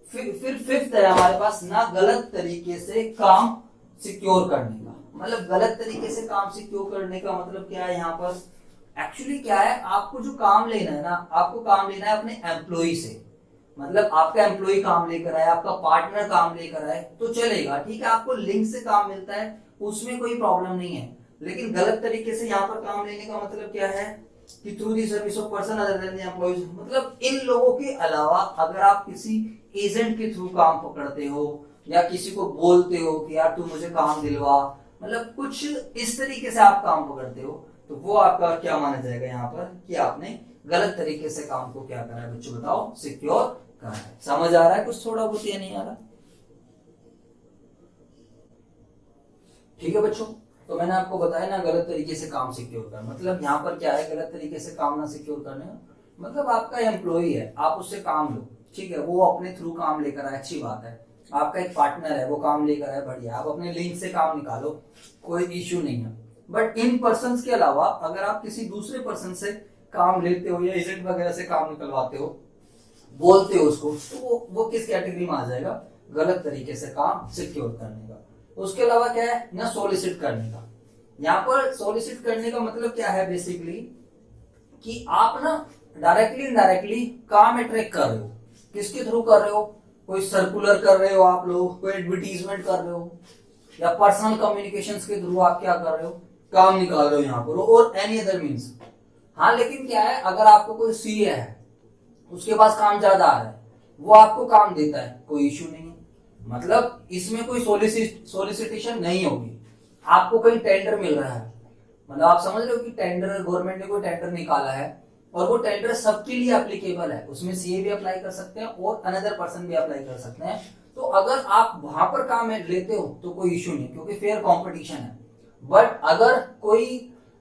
फिर फिफ्थ है हमारे पास, ना गलत तरीके से काम सिक्योर करने का। मतलब गलत तरीके से काम सिक्योर करने का मतलब क्या है, यहाँ पर एक्चुअली क्या है, आपको जो काम लेना है ना, आपको काम लेना है अपने एम्प्लॉय से। मतलब आपका एम्प्लॉय काम लेकर आए, आपका पार्टनर काम लेकर आए तो चलेगा, ठीक है, आपको लिंक से काम मिलता है उसमें कोई प्रॉब्लम नहीं है। लेकिन गलत तरीके से यहाँ पर काम लेने का मतलब क्या है कि through the service of person other than the employees, मतलब इन लोगों के अलावा अगर आप किसी एजेंट के थ्रू काम पकड़ते हो या किसी को बोलते हो कि यार तू मुझे काम दिलवा, मतलब कुछ इस तरीके से आप काम पकड़ते हो, तो वो आपका क्या माना जाएगा यहाँ पर कि आपने गलत तरीके से काम को क्या करा है बच्चों, बताओ, सिक्योर करा है। समझ आ रहा है कुछ थोड़ा बहुत या नहीं आ रहा? ठीक है बच्चों, तो मैंने आपको बताया ना गलत तरीके से काम सिक्योर कर, मतलब यहाँ पर क्या है, गलत तरीके से काम ना सिक्योर करने का मतलब आपका एम्प्लॉय है, आप उससे काम लो, ठीक है, वो अपने थ्रू काम लेकर आए, अच्छी बात है। आपका एक पार्टनर है, वो काम लेकर आए, बढ़िया, आप अपने लिंक से काम निकालो, कोई इश्यू नहीं है। बट इन पर्सन के अलावा अगर आप किसी दूसरे पर्सन से काम लेते हो या एजेंट वगैरह से काम निकलवाते हो, बोलते हो उसको, तो वो किस कैटेगरी में आ जाएगा, गलत तरीके से काम सिक्योर करने का। उसके अलावा क्या है ना, सोलिसिट करने का। यहाँ पर सोलिसिट करने का मतलब क्या है बेसिकली कि आप ना डायरेक्टली इनडायरेक्टली काम अट्रैक्ट कर रहे हो। किसके थ्रू कर रहे हो, कोई सर्कुलर कर रहे हो आप लोग, कोई एडवर्टीजमेंट कर रहे हो, या पर्सनल कम्युनिकेशंस के थ्रू आप क्या कर रहे हो, काम निकाल रहे हो यहाँ पर, और एनी अदर मीन्स। हाँ, लेकिन क्या है, अगर आपको कोई सीए है, उसके पास काम ज्यादा आ रहा है, वो आपको काम देता है, कोई इश्यू नहीं है, मतलब इसमें कोई सोलिसिटेशन नहीं होगी। आपको कहीं टेंडर मिल रहा है, मतलब आप समझ रहे हो कि टेंडर, गवर्नमेंट ने कोई टेंडर निकाला है और वो टेंडर सबके लिए एप्लीकेबल है, उसमें सीए भी अप्लाई कर सकते हैं और अनदर पर्सन भी अप्लाई कर सकते हैं। तो अगर आप वहां पर काम लेते हो तो कोई इश्यू नहीं, क्योंकि फेयर कंपटीशन है। बट अगर कोई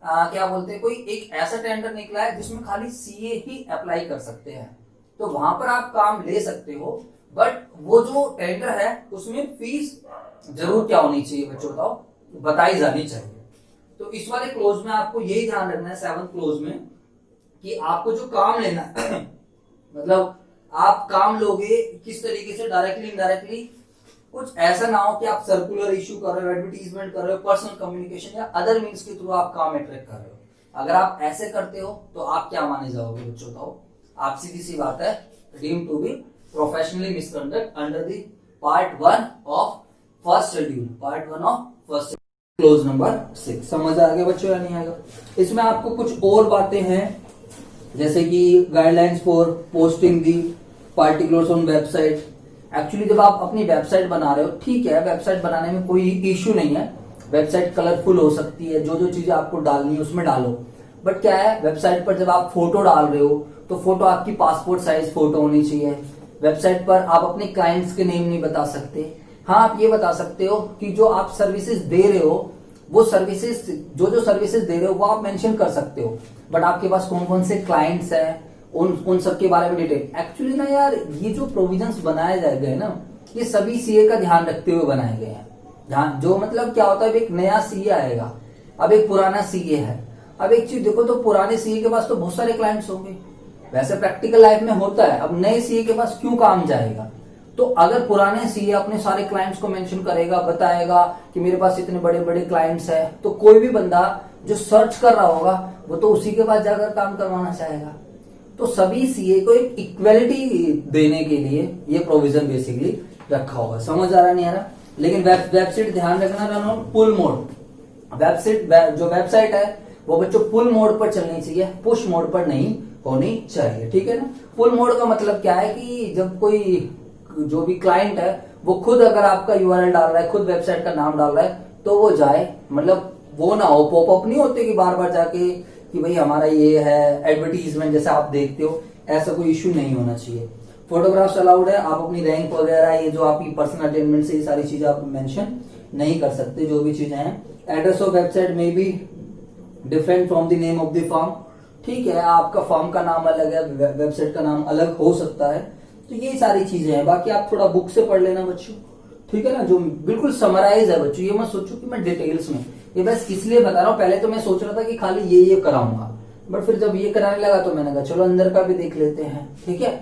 क्या बोलते हैं, कोई एक ऐसा टेंडर निकला है जिसमें खाली सीए ही अप्लाई कर सकते हैं, तो वहां पर आप काम ले सकते हो। बट वो जो टेंडर है उसमें फीस जरूर क्या होनी चाहिए बच्चों, बताओ, बताई जानी चाहिए। तो इस वाले क्लोज में आपको यही ध्यान रखना है, 7th क्लोज में, कि आपको जो काम लेना है मतलब आप काम लोगे किस तरीके से, डायरेक्टली इनडायरेक्टली, कुछ ऐसा ना हो कि आप सर्कुलर इश्यू कर रहे हो, एडवर्टीजमेंट कर रहे हो, पर्सनल कम्युनिकेशन या अदर मीन्स के थ्रू आप काम अट्रैक्ट कर रहे हो। अगर आप ऐसे करते हो तो आप क्या माने जाओगे बच्चों, बताओ, आप सीधी सी बात है, deemed to be professionally misconduct under the part 1 of first schedule, part 1 of first clause number 6। समझ आ गया बच्चों या नहीं आएगा? इसमें आपको कुछ और बातें हैं, जैसे कि guidelines for posting the particulars on website. Actually जब आप अपनी वेबसाइट बना रहे हो, ठीक है, वेबसाइट बनाने में कोई इश्यू नहीं है, वेबसाइट कलरफुल हो सकती है, जो जो चीजें आपको डालनी है उसमें डालो। बट क्या है, वेबसाइट पर जब आप फोटो डाल रहे हो तो फोटो आपकी पासपोर्ट साइज फोटो होनी चाहिए। वेबसाइट पर आप अपने क्लाइंट्स के नेम नहीं बता सकते। हाँ, आप ये बता सकते हो कि जो आप सर्विसेज दे रहे हो, वो सर्विसेज, जो सर्विसेज दे रहे हो वो आप मेंशन कर सकते हो, बट आपके पास कौन कौन से क्लाइंट्स हैं उन सब के बारे में डिटेल। एक्चुअली ना यार, ये जो प्रोविजंस बनाए गए ना, ये सभी सीए का ध्यान रखते हुए बनाए गए हैं। ध्यान जो मतलब क्या होता है, अब एक नया सीए आएगा, अब एक पुराना सीए है, अब एक चीज देखो, तो पुराने सीए के पास तो बहुत सारे क्लाइंट्स होंगे, वैसे प्रैक्टिकल लाइफ में होता है, अब नए सीए के पास क्यों काम जाएगा। तो अगर पुराने सीए अपने सारे क्लाइंट्स को मेंशन करेगा, बताएगा कि मेरे पास इतने बड़े बड़े क्लाइंट्स हैं, तो कोई भी बंदा जो सर्च कर रहा होगा वो तो उसी के पास जाकर काम करवाना चाहेगा। तो सभी सीए को एक इक्वेलिटी देने के लिए ये प्रोविजन बेसिकली रखा होगा। समझ आ रहा नहीं आ रहा? लेकिन वेबसाइट ध्यान रखना, रन पुल मोड। वेबसाइट जो वेबसाइट है वो बच्चों पुल मोड पर चलनी चाहिए, पुश मोड पर नहीं होनी चाहिए, ठीक है ना। पुल मोड का मतलब क्या है कि जब कोई जो भी क्लाइंट है वो खुद अगर आपका यूआरएल डाल रहा है, खुद वेबसाइट का नाम डाल रहा है, तो वो जाए, मतलब वो ना हो पॉपअप नहीं होते कि बार बार जाके कि भाई हमारा ये है एडवर्टीजमेंट जैसे आप देखते हो, ऐसा कोई इश्यू नहीं होना चाहिए। फोटोग्राफ्स अलाउड है, आप अपनी रैंक वगैरह, ये जो आपकी पर्सनल अटेनमेंट से ये सारी चीजें आप मेंशन नहीं कर सकते, जो भी चीजें हैं। एड्रेस ऑफ वेबसाइट में भी different from the name of the firm, ठीक है, आपका फर्म का नाम अलग है, वेबसाइट का नाम अलग हो सकता है। तो ये सारी चीजें हैं, बाकी आप थोड़ा बुक से पढ़ लेना बच्चों, ठीक है ना, जो बिल्कुल समराइज है बच्चों। ये मत सोचो कि मैं डिटेल्स में, ये बस इसलिए बता रहा हूँ। पहले तो मैं सोच रहा था कि खाली ये कराऊंगा, बट फिर जब ये कराने लगा तो मैंने कहा चलो अंदर का भी देख लेते हैं, ठीक है।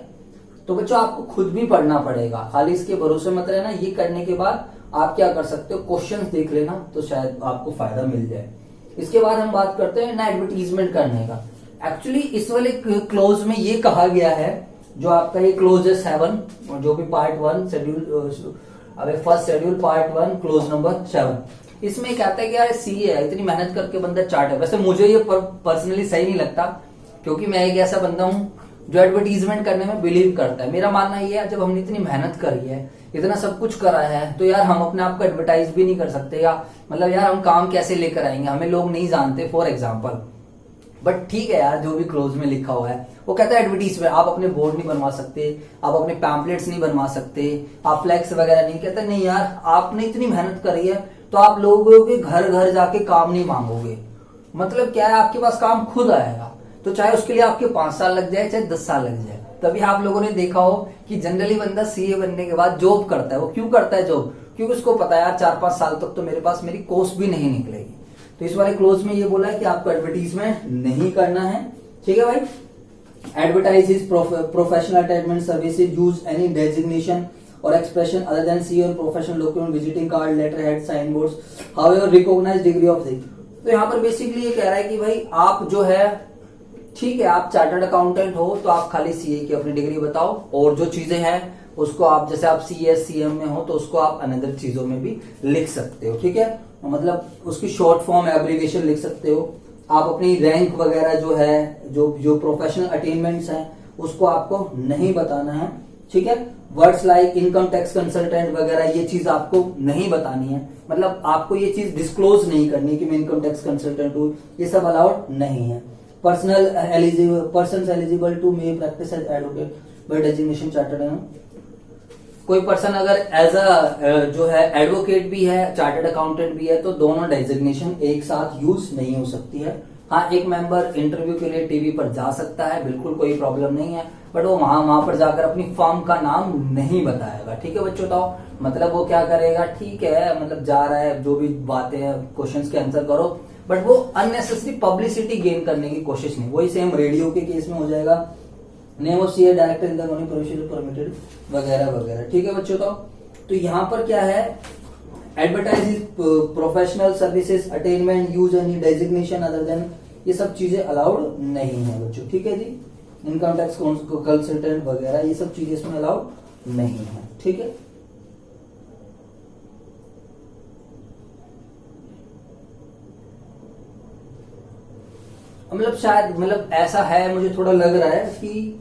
तो बच्चों आपको खुद भी पढ़ना पड़ेगा, खाली इसके भरोसे मत रहना। ये करने के बाद आप क्या कर सकते हो, क्वेश्चंस देख लेना, तो शायद आपको फायदा मिल जाए। इसके बाद हम बात करते हैं ना एडवर्टीजमेंट करने का। एक्चुअली इस वाले क्लोज में ये कहा गया है, जो आपका ये क्लोज है 7, जो भी part 1 schedule, first schedule part 1 close number 7, इसमें कहता है कि यार सीए है, इतनी मेहनत करके बंदा चार्ट है। वैसे मुझे ये पर्सनली सही नहीं लगता, क्योंकि मैं एक ऐसा बंदा हूं जो एडवर्टीजमेंट करने में बिलीव करता है। मेरा मानना ये है, जब हमने इतनी मेहनत करी है, इतना सब कुछ करा है, तो यार हम अपने आप को एडवर्टाइज भी नहीं कर सकते, या मतलब यार हम काम कैसे लेकर आएंगे, हमें लोग नहीं जानते फॉर एग्जाम्पल। बट ठीक है यार, जो भी क्लोज में लिखा हुआ है वो कहता है एडवर्टीजमेंट, आप अपने बोर्ड नहीं बनवा सकते, आप अपने पैम्पलेट्स नहीं बनवा सकते, आप फ्लैक्स वगैरह नहीं। कहता नहीं यार, आपने इतनी मेहनत करी है तो आप लोगों के घर घर जाके काम नहीं मांगोगे। मतलब क्या है, आपके पास काम खुद आएगा, तो चाहे उसके लिए आपके 5 साल लग जाए, चाहे 10 साल लग जाए। तभी आप लोगों ने देखा हो कि जनरली बंदा सीए बनने के बाद जॉब करता है। वो क्यों करता है जॉब? क्योंकि उसको पता है यार 4-5 साल तक तो मेरे पास मेरी कोर्स भी नहीं निकलेगी। तो इस वाले क्लोज में ये बोला है कि आपको एडवर्टीजमेंट नहीं करना है, ठीक है भाई। Advertise is professional attachment services, use any designation or expression other than C or professional document, visiting card, letter head, sign boards, however recognised degree of the. तो यहाँ पर बेसिकली ये कह रहा है कि भाई आप जो है, ठीक है, आप चार्टर्ड अकाउंटेंट हो तो आप खाली सीए की अपनी डिग्री बताओ, और जो चीजें हैं उसको आप, जैसे आप सीएस सीएम में हो तो उसको आप अनदर चीजों में भी लिख सकते हो, ठीक है। मतलब उसकी शॉर्ट फॉर्म एब्रिविएशन लिख सकते हो। आप अपनी रैंक वगैरह जो है, जो प्रोफेशनल अटेनमेंट्स हैं, उसको आपको नहीं बताना है, ठीक है। Words like income tax consultant वगैरह, ये चीज आपको नहीं बतानी है। मतलब आपको ये चीज डिस्क्लोज नहीं करनी कि मैं इनकम टैक्स कंसल्टेंट हूँ, ये सब अलाउड नहीं है। Person eligible to may practice as advocate by designation chartered. कोई पर्सन अगर एज अ जो है एडवोकेट भी है, चार्टर्ड अकाउंटेंट भी है, तो दोनों डेजिग्नेशन एक साथ यूज नहीं हो सकती है। हाँ, एक मेंबर इंटरव्यू के लिए टीवी पर जा सकता है, बिल्कुल कोई प्रॉब्लम नहीं है, बट वो वहां पर जाकर अपनी फर्म का नाम नहीं बताएगा, ठीक है बच्चों। तो मतलब वो क्या करेगा, ठीक है, मतलब जा रहा है, जो भी बातें हैं क्वेश्चंस के आंसर करो, बट वो अननेसेसरी पब्लिसिटी गेन करने की कोशिश नहीं। वही सेम रेडियो के केस में हो जाएगा, name of CA director in the only provision permitted वगैरह वगैरह, ठीक है बच्चों। तो यहाँ पर क्या है, advertise professional services attainment, use any designation other than, ये सब चीजें अलाउड नहीं है बच्चों, ठीक है जी। इनकम टैक्स कंसल्टेंट वगैरह ये सब चीजें इसमें अलाउड नहीं है, ठीक है। मतलब शायद, मतलब ऐसा है, मुझे थोड़ा लग रहा है कि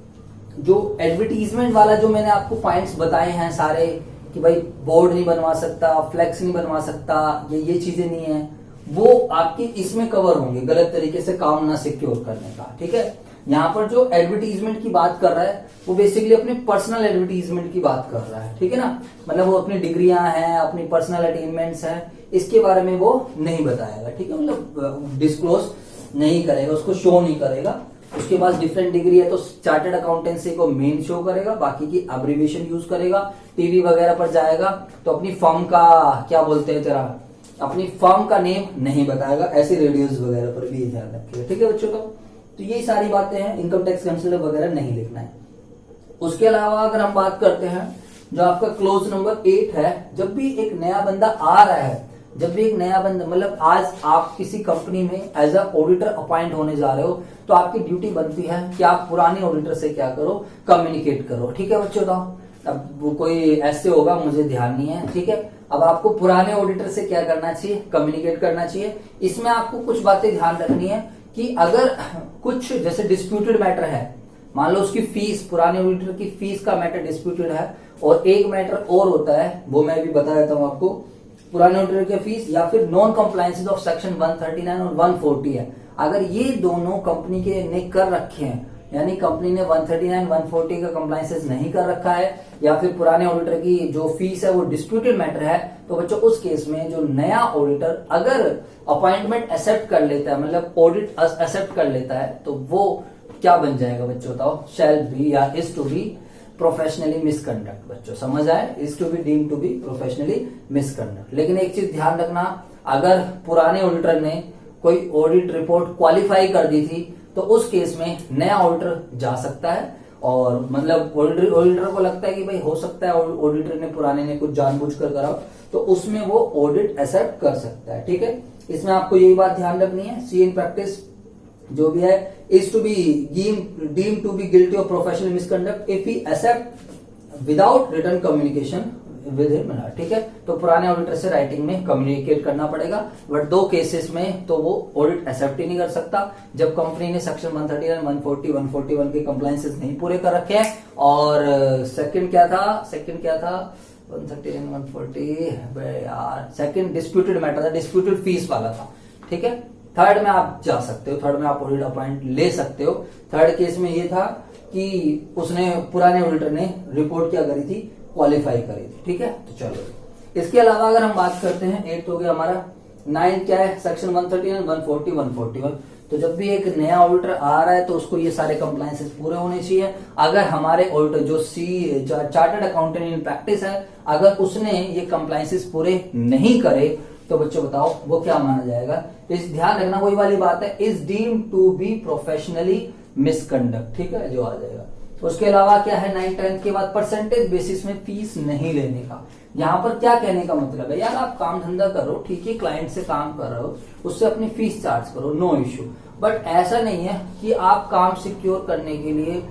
जो एडवर्टीजमेंट वाला जो मैंने आपको पॉइंट्स बताए हैं सारे, कि भाई बोर्ड नहीं बनवा सकता, फ्लेक्स नहीं बनवा सकता, ये चीजें नहीं है, वो आपके इसमें कवर होंगे, गलत तरीके से काम ना सिक्योर करने का, ठीक है। यहाँ पर जो एडवर्टीजमेंट की बात कर रहा है वो बेसिकली अपने पर्सनल एडवर्टीजमेंट की बात कर रहा है, ठीक है ना। मतलब वो अपनी डिग्रियां हैं, अपनी पर्सनल अटेनमेंट्स हैं, इसके बारे में वो नहीं बताएगा, ठीक है। मतलब डिस्क्लोज नहीं करेगा, उसको शो नहीं करेगा। उसके पास डिफरेंट डिग्री है तो चार्टर्ड अकाउंटेंसी को मेन शो करेगा, बाकी की एब्रिविएशन यूज करेगा। टीवी वगैरह पर जाएगा तो अपनी फर्म का क्या बोलते हैं, तेरा अपनी फर्म का नेम नहीं बताएगा। ऐसे रेडियोज वगैरह पर भी ध्यान रखिएगा, ठीक है बच्चों। तो यही सारी बातें हैं, इनकम टैक्स कंसल्टेंट वगैरह नहीं लिखना है। उसके अलावा अगर हम बात करते हैं, जो आपका क्लोज नंबर 8 है, जब भी एक नया बंदा आ रहा है, जब भी एक नया बंदा, मतलब आज आप किसी कंपनी में एज अ ऑडिटर अपॉइंट होने जा रहे हो, तो आपकी ड्यूटी बनती है कि आप पुराने ऑडिटर से क्या करो, कम्युनिकेट करो, ठीक है बच्चों। तो अब वो कोई ऐसे होगा, मुझे ध्यान नहीं है, ठीक है। अब आपको पुराने ऑडिटर से क्या करना चाहिए, कम्युनिकेट करना चाहिए। इसमें आपको कुछ बातें ध्यान रखनी है कि अगर कुछ जैसे डिस्प्यूटेड मैटर है, मान लो उसकी फीस, पुराने ऑडिटर की फीस का मैटर डिस्प्यूटेड है, और एक मैटर और होता है, वो मैं भी बता देता हूं आपको, पुराने ऑडिटर की फीस या फिर नॉन कंप्लायंसेस ऑफ सेक्शन 139 और 140 है। अगर ये दोनों कंपनी के ने कर रखे हैं, यानी कंपनी ने 139 140 का कंप्लायंसेस नहीं कर रखा है, या फिर पुराने ऑडिटर की जो फीस है वो डिस्प्यूटेड मैटर है, तो बच्चों उस केस में जो नया ऑडिटर अगर अपॉइंटमेंट एक्सेप्ट कर लेता है, मतलब ऑडिट एक्सेप्ट कर लेता है, तो वो क्या बन जाएगा बच्चों बताओ, शैल बी या is to be professionally misconduct. बच्चों समझ आए, is to be deemed to be professionally misconduct. लेकिन एक चीज ध्यान रखना, अगर पुराने ऑडिटर ने कोई ऑडिट रिपोर्ट क्वालिफाई कर दी थी तो उस केस में नया ऑडिटर जा सकता है, और मतलब ऑडिटर को लगता है कि भाई हो सकता है ऑडिटर ने पुराने ने कुछ जानबूझकर करा, तो उसमें वो ऑडिट एक्सेप्ट कर सकता है। ठीक है, इसमें आपको यही बात ध्यान रखनी है, सी इन प्रैक्टिस जो भी है is to be deemed to be guilty of professional misconduct if he accept without return communication with him. ठीक है, तो पुराने ऑडिटर से राइटिंग में कम्युनिकेट करना पड़ेगा, बट दो केसेस में तो वो ऑडिट एक्सेप्ट ही नहीं कर सकता, जब कंपनी ने सेक्शन 139 140 141 के कंप्लायंसेस नहीं पूरे कर रखे हैं, और सेकंड क्या था 139 140 यार, सेकंड डिस्प्यूटेड मैटर था, डिस्प्यूटेड फीस वाला था। ठीक है, थर्ड में आप जा सकते हो, थर्ड में आप ऑडिट अपॉइंट ले सकते हो। थर्ड केस में ये था कि उसने पुराने ऑडिटर ने रिपोर्ट क्या करी थी, क्वालिफाई करी थी। ठीक है, तो चलो इसके अलावा अगर हम बात करते हैं, 8 हो गया हमारा, 9 क्या है, सेक्शन 139 140 141। तो जब भी एक नया ऑडिटर आ रहा है तो उसको ये सारे कंप्लायंसेस पूरे होने चाहिए। अगर हमारे ऑडिटर जो चार्टर्ड अकाउंटेंट इन प्रैक्टिस है, अगर उसने ये कंप्लायंसेस पूरे नहीं करे तो बच्चों बताओ वो क्या माना जाएगा। इस ध्यान रखना, वही वाली बात है, is deemed to be professionally misconduct. ठीक है, जो आ जाएगा। उसके अलावा क्या है, 9th 10th के बाद परसेंटेज बेसिस में फीस नहीं लेने का। यहाँ पर क्या कहने का मतलब है, यार आप काम धंधा करो, ठीक है, क्लाइंट से काम कर रहे हो, उससे अपनी फीस चार्ज करो, नो इश्यू, बट ऐसा नहीं है कि आप काम सिक्योर करने के लिए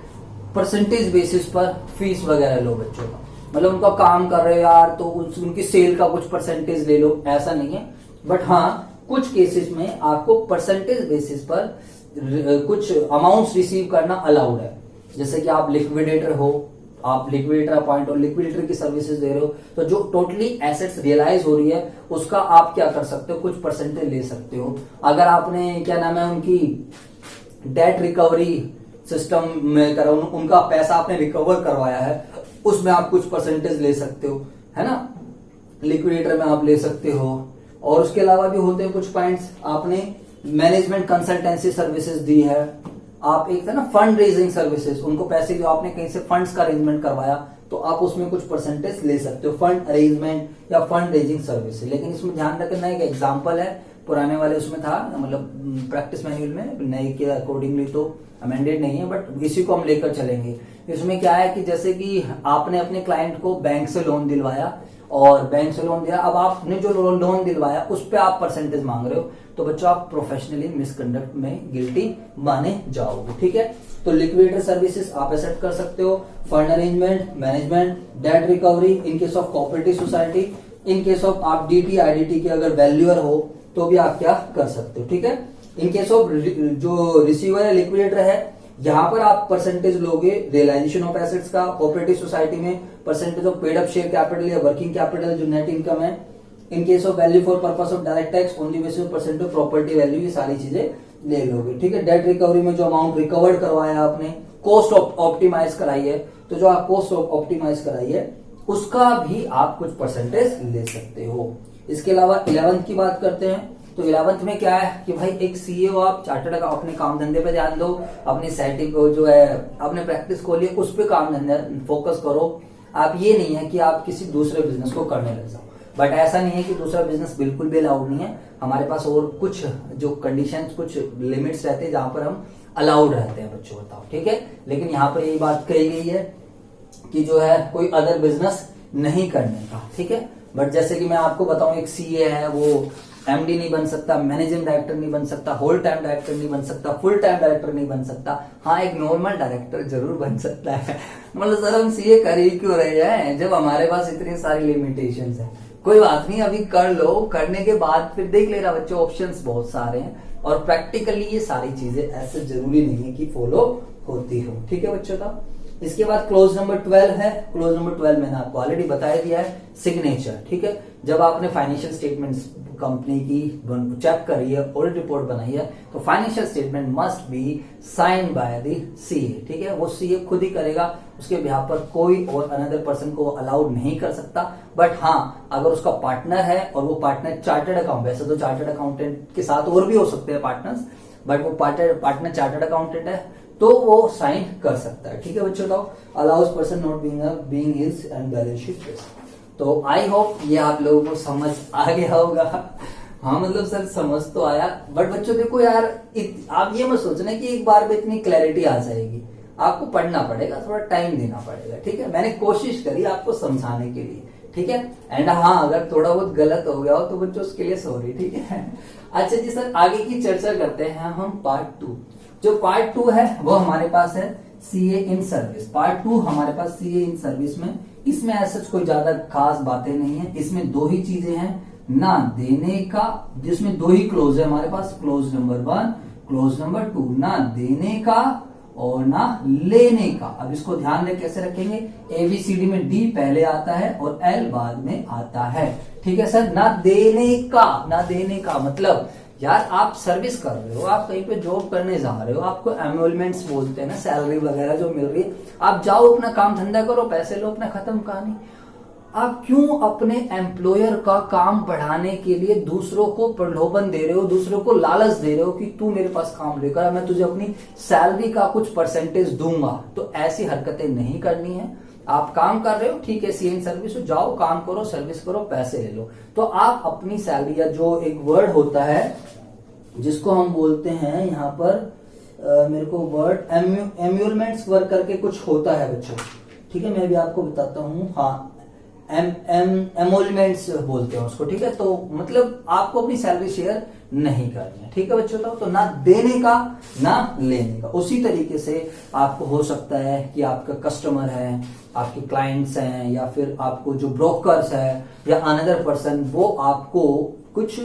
परसेंटेज बेसिस पर फीस वगैरह लो बच्चों का। मतलब उनका काम कर रहे हो यार तो उनकी सेल का कुछ परसेंटेज ले लो, ऐसा नहीं है। बट हाँ, कुछ केसेस में आपको परसेंटेज बेसिस पर कुछ अमाउंट्स रिसीव करना अलाउड है। जैसे कि आप लिक्विडेटर हो, आप लिक्विडेटर अपॉइंट हो, लिक्विडेटर की सर्विसेज दे रहे हो, तो जो टोटली एसेट्स रियलाइज हो रही है उसका आप क्या कर सकते हो, कुछ परसेंटेज ले सकते हो। अगर आपने क्या नाम है उनकी डेट रिकवरी सिस्टम में करा, उनका पैसा आपने रिकवर करवाया है, उसमें आप कुछ परसेंटेज ले सकते हो, है ना, लिक्विडेटर में आप ले सकते हो। और उसके अलावा भी होते हैं कुछ पॉइंट्स, आपने मैनेजमेंट कंसल्टेंसी सर्विसेज दी है, आप एक था ना फंड रेजिंग सर्विसेज, उनको पैसे जो आपने कहीं से फंड्स का अरेंजमेंट करवाया तो आप उसमें कुछ परसेंटेज ले सकते हो, फंड अरेंजमेंट या फंड रेजिंग सर्विसेज। लेकिन इसमें ध्यान रखना एक एग्जांपल है, पुराने वाले उसमें था, मतलब प्रैक्टिस मैनुअल में, नए के अकॉर्डिंगली तो अमेंडेड नहीं है, बट इसी को हम लेकर चलेंगे। इसमें क्या है कि जैसे कि आपने अपने क्लाइंट को बैंक से लोन दिलवाया, और बैंक से लोन दिया, अब आपने जो लोन दिलवाया उस पे आप परसेंटेज मांग रहे हो, तो बच्चों आप प्रोफेशनली मिसकंडक्ट में गिल्टी माने जाओगे। ठीक है, तो लिक्विडेटर सर्विसेज आप एक्सेप्ट कर सकते हो, fund arrangement, management, date recovery in case of cooperative society, in case of आप डीटी आईडीटी के अगर वैल्यूअर हो तो भी आप क्या कर सकते हो। ठीक है, इन केस ऑफ जो रिसीवर है, लिक्विडेटर है, यहाँ पर आप परसेंटेज लोगे रियलाइजेशन ऑफ एसेट्स का, कोऑपरेटिव सोसाइटी में percentage of paid up share capital या वर्किंग कैपिटल जो नेट इनकम है, in case of value for purpose of direct tax on the basis of percent of property value, ये सारी चीजें ले लोगे। ठीक है, डेट रिकवरी में जो अमाउंट रिकवर्ड करवाया आपने, कॉस्ट ऑप्टिमाइज कराई है, तो जो आप कॉस्ट ऑप्टिमाइज कराई है उसका भी आप कुछ परसेंटेज ले सकते हो। इसके अलावा 11th की बात करते हैं, तो 11th में क्या है कि भाई एक सीए हो आप, चार्टर्ड का अपने काम धंधे पे ध्यान दो, अपनी सेटिंग जो है अपने प्रैक्टिस खोलिए, उस पे काम धंधे फोकस करो। आप ये नहीं है कि आप किसी दूसरे बिजनेस को करने लग जाओ, बट ऐसा नहीं है कि दूसरा बिजनेस बिल्कुल भी अलाउड नहीं है। हमारे पास और कुछ जो कंडीशंस, कुछ लिमिट्स रहते हैं जहां पर हम अलाउड रहते हैं बच्चों, बताओ। ठीक है, लेकिन यहाँ पर यही बात कही गई है कि जो है कोई अदर बिजनेस नहीं करने का। ठीक है, बट जैसे कि मैं आपको बताऊं, एक सीए है वो एमडी नहीं बन सकता, मैनेजिंग डायरेक्टर नहीं बन सकता, होल टाइम डायरेक्टर नहीं बन सकता, फुल टाइम डायरेक्टर नहीं बन सकता। हाँ, एक नॉर्मल डायरेक्टर जरूर बन सकता है। मतलब सर हम सीए कर ही क्यों रहे हैं जब हमारे पास इतनी सारी लिमिटेशंस है। कोई बात नहीं, अभी कर लो, करने के बाद फिर देख लेना बच्चों, ऑप्शंस बहुत सारे हैं, और प्रैक्टिकली ये सारी चीजें ऐसे जरूरी नहीं है कि फॉलो होती हो। ठीक है बच्चों का, इसके बाद क्लोज नंबर 12 है। क्लोज नंबर 12 मैंने आपको ऑलरेडी बता दिया है, सिग्नेचर। ठीक है, जब आपने फाइनेंशियल स्टेटमेंट्स कंपनी की चेक करी है, ऑडिट रिपोर्ट बनाई है, तो financial statement must be sign by the CA. ठीक है, वो सीए खुद ही करेगा, उसके बिहाफ पर कोई और अनदर पर्सन को अलाउड नहीं कर सकता। बट हाँ, अगर उसका पार्टनर है और वो पार्टनर चार्टर्ड अकाउंट, वैसे तो चार्टर्ड अकाउंटेंट के साथ और भी हो सकते हैं पार्टनर्स, बट वो पार्टनर चार्टर्ड अकाउंटेंट है तो वो साइन कर सकता है। ठीक है बच्चों, तो allows person not being his and balance sheet. तो आई होप ये आप लोगों को समझ आ गया होगा। हाँ मतलब सर समझ तो आया, बट बच्चों देखो यार, आप ये मत सोचना कि एक बार में इतनी क्लैरिटी आ जाएगी। आपको पढ़ना पड़ेगा, थोड़ा टाइम देना पड़ेगा। ठीक है, मैंने कोशिश करी आपको समझाने के लिए। ठीक है, एंड हाँ अगर थोड़ा बहुत गलत हो गया हो तो बच्चों उसके लिए सॉरी। ठीक है, अच्छा जी सर, आगे की चर्चा करते हैं हम पार्ट 2। जो पार्ट 2 है वो हमारे पास है सीए इन सर्विस। पार्ट 2 हमारे पास सीए इन सर्विस में, इसमें ऐसा कोई ज्यादा खास बातें नहीं है। इसमें 2 ही चीजें हैं, ना देने का, जिसमें 2 ही क्लोज है हमारे पास, क्लोज नंबर 1, क्लोज नंबर 2, ना देने का और ना लेने का। अब इसको ध्यान में कैसे रखेंगे, एबीसीडी में डी पहले आता है और एल बाद में आता है। ठीक है सर, ना देने का, ना देने का मतलब यार आप सर्विस कर रहे हो, आप कहीं पे जॉब करने जा रहे हो, आपको एमोलमेंट्स बोलते हैं ना, सैलरी वगैरह जो मिल रही है, आप जाओ अपना काम धंधा करो, पैसे लो, अपना खत्म कहानी। आप क्यों अपने एम्प्लॉयर का काम बढ़ाने के लिए दूसरों को प्रलोभन दे रहे हो, दूसरों को लालच दे रहे हो कि तू मेरे पास काम लेकर, मैं तुझे अपनी सैलरी का कुछ परसेंटेज दूंगा। तो ऐसी हरकतें नहीं करनी है। आप काम कर रहे हो, ठीक है, सीएन सर्विस हो, जाओ काम करो, सर्विस करो, पैसे ले लो। तो आप अपनी सैलरी, या जो एक वर्ड होता है जिसको हम बोलते हैं यहाँ पर मेरे को वर्ड एम्यूलमेंट्स वर्क करके कुछ होता है बच्चों। ठीक है, मैं भी आपको बताता हूँ। हाँ, एमोलमेंट्स बोलते हैं उसको। ठीक है, तो मतलब आपको अपनी सैलरी शेयर नहीं करनी है। ठीक है बच्चों, तो ना देने का ना लेने का। उसी तरीके से आपको हो सकता है कि आपका कस्टमर है, आपके क्लाइंट्स हैं, या फिर आपको जो ब्रोकर्स है या अनदर पर्सन, वो आपको कुछ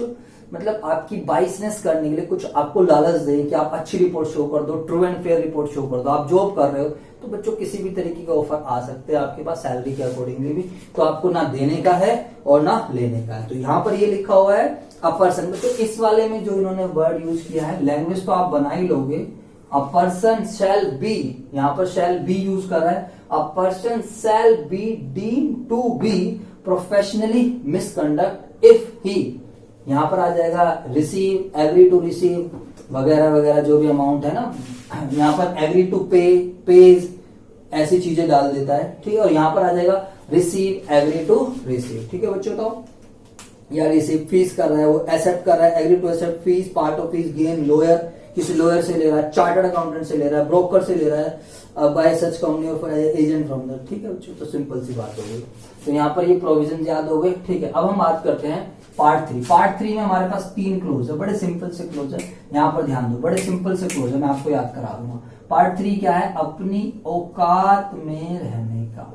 मतलब आपकी बाइसनेस करने के लिए कुछ आपको लालच दे कि आप अच्छी रिपोर्ट शो कर दो, true and fair report show कर दो, आप जॉब कर रहे हो, तो बच्चों किसी भी तरीके का ऑफर आ सकते हैं आपके पास सैलरी के अकॉर्डिंगली भी। तो आपको ना देने का है और ना लेने का है। तो यहाँ पर ये लिखा हुआ है अ पर्सन। बच्चों इस वाले में जो इन्होंने वर्ड यूज किया है, लैंग्वेज तो आप बना ही लोगे। अ पर्सन शैल बी, यहाँ पर शैल बी यूज कर रहा है। A person shall be deem to be professionally misconduct if he, यहाँ पर आ जाएगा रिसीव, एग्री टू रिसीव वगैरह वगैरह, जो भी अमाउंट है ना, यहाँ पर एग्री टू पे, पेज, ऐसी चीजें डाल देता है। ठीक है, और यहाँ पर आ जाएगा रिसीव, एग्री टू रिसीव। ठीक है बच्चों, तो या रिसीव फीस कर रहा है, वो एक्सेप्ट कर रहा है, agree to accept fees, part of fees gain, lawyer, किसी लॉयर से ले रहा है, चार्टर्ड अकाउंटेंट से ले रहा है, ब्रोकर से ले रहा है, bye such company of agent from that. ठीक है बच्चों, तो सिंपल सी बात हो गई। तो यहाँ पर ये प्रोविजन याद हो गए। ठीक है, अब हम बात करते हैं पार्ट 3। पार्ट 3 में हमारे पास 3 क्लोज है, बड़े सिंपल से क्लोज है। यहाँ पर ध्यान दो, बड़े सिंपल से क्लोज है, मैं आपको याद करा दूंगा। पार्ट 3 क्या है, अपनी औकात में रहने का।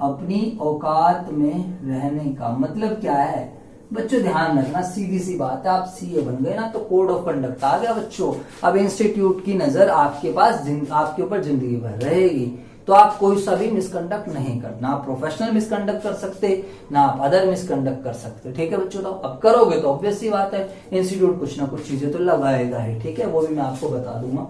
अपनी औकात में रहने का मतलब क्या है बच्चों, ध्यान रखना, सीधी सी बात है, आप सीए बन गए ना तो कोड ऑफ कंडक्ट आ गया बच्चों। अब इंस्टीट्यूट की नजर आपके पास, आपके ऊपर जिंदगी भर रहेगी। तो आप कोई सा भी मिसकंडक्ट नहीं करना, आप प्रोफेशनल मिसकंडक्ट कर सकते ना आप अदर मिसकंडक्ट कर सकते। ठीक है बच्चों, तो अब करोगे तो ऑब्वियस सी बात है इंस्टीट्यूट कुछ ना कुछ चीजें तो लगाएगा ही। ठीक है, वो भी मैं आपको बता दूंगा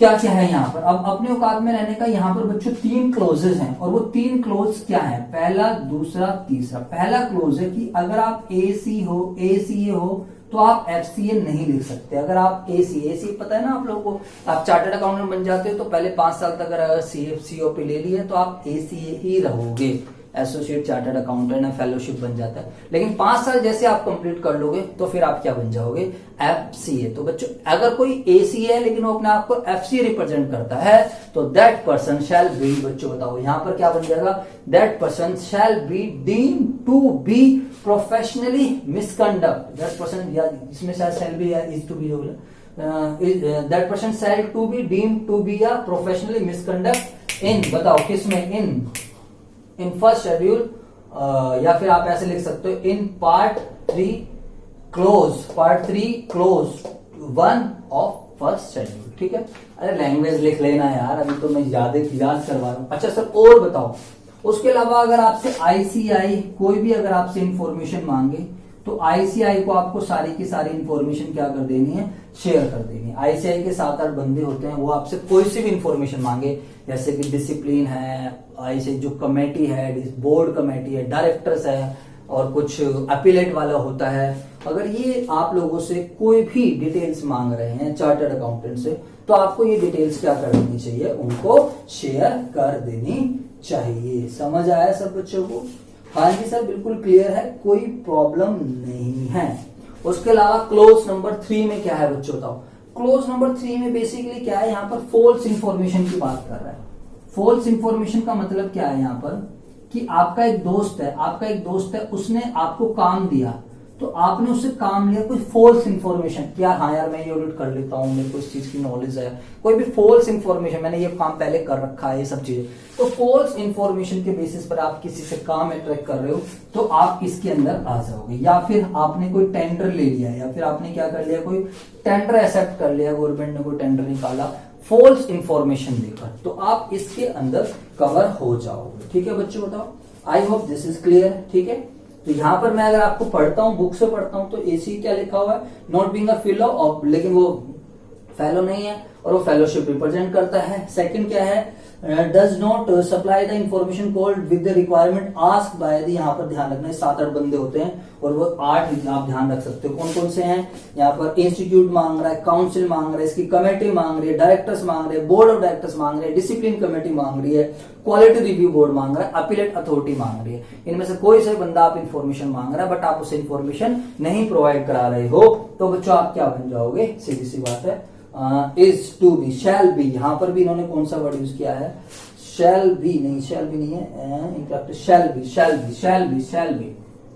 क्या क्या है यहाँ पर। अब अपने औकात में रहने का यहाँ पर बच्चों 3 क्लोजेस हैं, और वो 3 क्लोज क्या है, पहला, दूसरा, तीसरा। पहला क्लोज है कि अगर आप एसी हो, एसीए हो, तो आप एफसीए नहीं लिख सकते। अगर आप एसी पता है ना आप लोगों को, आप चार्टर्ड अकाउंटेंट बन जाते हो तो पहले 5 साल तक अगर सीओपी ले ली है तो आप एसीए ही रहोगे, एसोसिएट चार्टर्ड अकाउंटेंट, फेलोशिप बन जाता है। लेकिन 5 साल जैसे आप कंप्लीट कर लोगे तो फिर आप क्या बन जाओगे, एफसीए। तो बच्चों अगर कोई एसीए है लेकिन वो अपने आप को एफसीए रिप्रेजेंट करता है तो दैट पर्सन शैल बी, बच्चों बताओ यहाँ पर क्या बन जाएगा, that person shall be deem to be professionally misconduct. That person, या इसमें शायद शैल बी या इज टू बी हो गया, that person shall to be deem to be या प्रोफेशनली मिसकंडक्ट इन, बताओ किसमें, इन फर्स्ट शेड्यूल, या फिर आप ऐसे लिख सकते हो in part 3 close 1 of first schedule, ठीक है। अरे लैंग्वेज लिख लेना यार, अभी तो मैं याद करवा रहा हूँ। अच्छा सर और बताओ, उसके अलावा अगर आपसे आईसीआई कोई भी अगर आपसे इंफॉर्मेशन मांगे तो आईसीआई को आपको सारी की सारी इंफॉर्मेशन क्या कर देनी है, शेयर कर देनी है। आईसीआई के 7-8 बंदे होते हैं, वो आपसे कोई सी भी इंफॉर्मेशन मांगे, जैसे कि डिसिप्लिन है, आईसीआई जो कमेटी है, बोर्ड कमेटी है, डायरेक्टर्स है, और कुछ अपीलेट वाला होता है। अगर ये आप लोगों से कोई भी डिटेल्स मांग रहे हैं चार्टर्ड अकाउंटेंट से, तो आपको ये डिटेल्स क्या कर देनी चाहिए, उनको शेयर कर देनी चाहिए। समझ आया सब बच्चों को? हाँ जी सर बिल्कुल क्लियर है, कोई प्रॉब्लम नहीं है। उसके अलावा क्लोज नंबर 3 में क्या है बच्चों बताओ? क्लोज नंबर 3 में बेसिकली क्या है, यहाँ पर फॉल्स इंफॉर्मेशन की बात कर रहा है। फॉल्स इंफॉर्मेशन का मतलब क्या है यहाँ पर, कि आपका एक दोस्त है, उसने आपको काम दिया, तो आपने उससे काम लिया, कोई फॉल्स इंफॉर्मेशन क्या, हाँ यार मैं ये ऑडिट कर लेता हूँ, मेरे को इस चीज की नॉलेज है, कोई भी फॉल्स इंफॉर्मेशन, मैंने ये काम पहले कर रखा है, ये सब चीजें, तो फॉल्स इंफॉर्मेशन के बेसिस पर आप किसी से काम अट्रैक्ट कर रहे हो तो आप इसके अंदर आ जाओगे। या फिर आपने कोई टेंडर ले लिया, या फिर आपने क्या कर लिया, कोई टेंडर एक्सेप्ट कर लिया, गवर्नमेंट ने कोई टेंडर निकाला फॉल्स इंफॉर्मेशन देकर, तो आप इसके अंदर कवर हो जाओगे। ठीक है बच्चों बताओ, I hope this is clear. ठीक है, तो यहाँ पर मैं अगर आपको पढ़ता हूँ, बुक से पढ़ता हूँ, तो एसी क्या लिखा हुआ है, not being a fellow of, लेकिन वो फेलो नहीं है और वो फेलोशिप रिप्रेजेंट करता है। सेकंड क्या है, does not supply the information called with the requirement asked by the, यहाँ पर ध्यान रखना है 7-8 बंदे होते हैं और वो 8 आप ध्यान रख सकते हो कौन कौन से हैं। यहाँ पर इंस्टीट्यूट मांग रहा है, काउंसिल मांग रहा है, इसकी कमेटी मांग रही है, डायरेक्टर्स मांग रहे हैं, बोर्ड ऑफ डायरेक्टर्स मांग रहे हैं, डिसिप्लिन कमेटी मांग रही है, क्वालिटी रिव्यू बोर्ड मांग रहा है, अपीलेट अथॉरिटी मांग रही है। इनमें से कोई सा बंदा आप इन्फॉर्मेशन मांग रहा है बट आप उसे इन्फॉर्मेशन नहीं प्रोवाइड करा रहे हो, तो बच्चों आप क्या बन जाओगे, सीधी सी बात है, is to be, shall be. यहां पर भी इन्होंने कौन सा वर्ड यूज किया है, शैल बी नहीं है, इनफैक्ट शैल बी,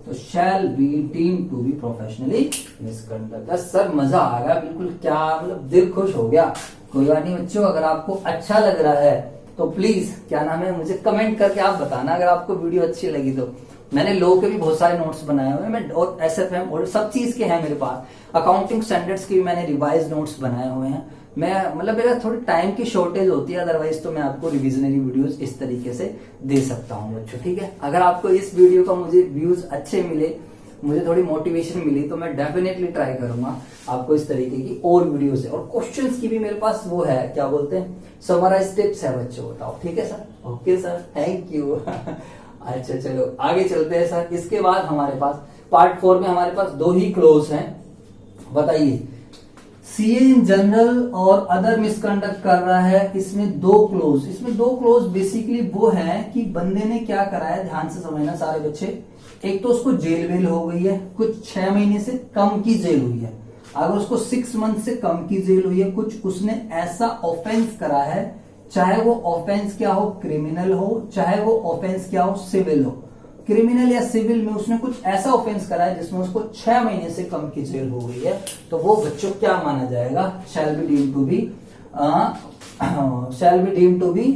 तो shall be deem to be professionally misconduct. Sir मजा आ गया बिल्कुल, क्या मतलब दिल खुश हो गया। कोई बात नहीं बच्चों, अगर आपको अच्छा लग रहा है तो प्लीज क्या नाम है, मुझे कमेंट करके आप बताना अगर आपको वीडियो अच्छी लगी तो। मैंने लो के भी बहुत सारे नोट्स बनाए हुए हैं, मैं और एसएफएम और सब चीज के हैं मेरे पास, अकाउंटिंग स्टैंडर्ड्स के भी मैंने रिवाइज नोट्स बनाए हुए हैं। मैं मतलब मेरा थोड़ी टाइम की शॉर्टेज होती है, अदरवाइज तो मैं आपको रिविजनरी वीडियोस इस तरीके से दे सकता हूँ बच्चों। ठीक है, अगर आपको इस वीडियो का मुझे व्यूज अच्छे मिले, मुझे थोड़ी मोटिवेशन मिली, तो मैं डेफिनेटली ट्राई करूंगा आपको इस तरीके की और वीडियोस है, और क्वेश्चंस की भी मेरे पास वो है, क्या बोलते हैं, समराइज टिप्स है बच्चों। बताओ ठीक है sir? Okay sir, thank you. अच्छा चलो आगे चलते हैं सर। इसके बाद हमारे पास पार्ट 4 में हमारे पास 2 ही क्लोज हैं। बताइए, सीए इन जनरल और अदर मिसकंडक्ट कर रहा है, इसमें 2 क्लोज बेसिकली वो है कि बंदे ने क्या करा है, ध्यान से समझना सारे बच्चे। एक तो उसको जेल वेल हो गई है, कुछ 6 महीने से कम की जेल हुई है, अगर उसको 6 मंथ से कम की जेल हुई है, कुछ उसने ऐसा ऑफेंस करा है, चाहे वो ऑफेंस क्या हो, क्रिमिनल हो, चाहे वो ऑफेंस क्या हो, सिविल हो, क्रिमिनल या सिविल में उसने कुछ ऐसा ऑफेंस करा है जिसमें उसको 6 महीने से कम की जेल हो गई है, तो वो बच्चों क्या माना जाएगा, shall be deemed to be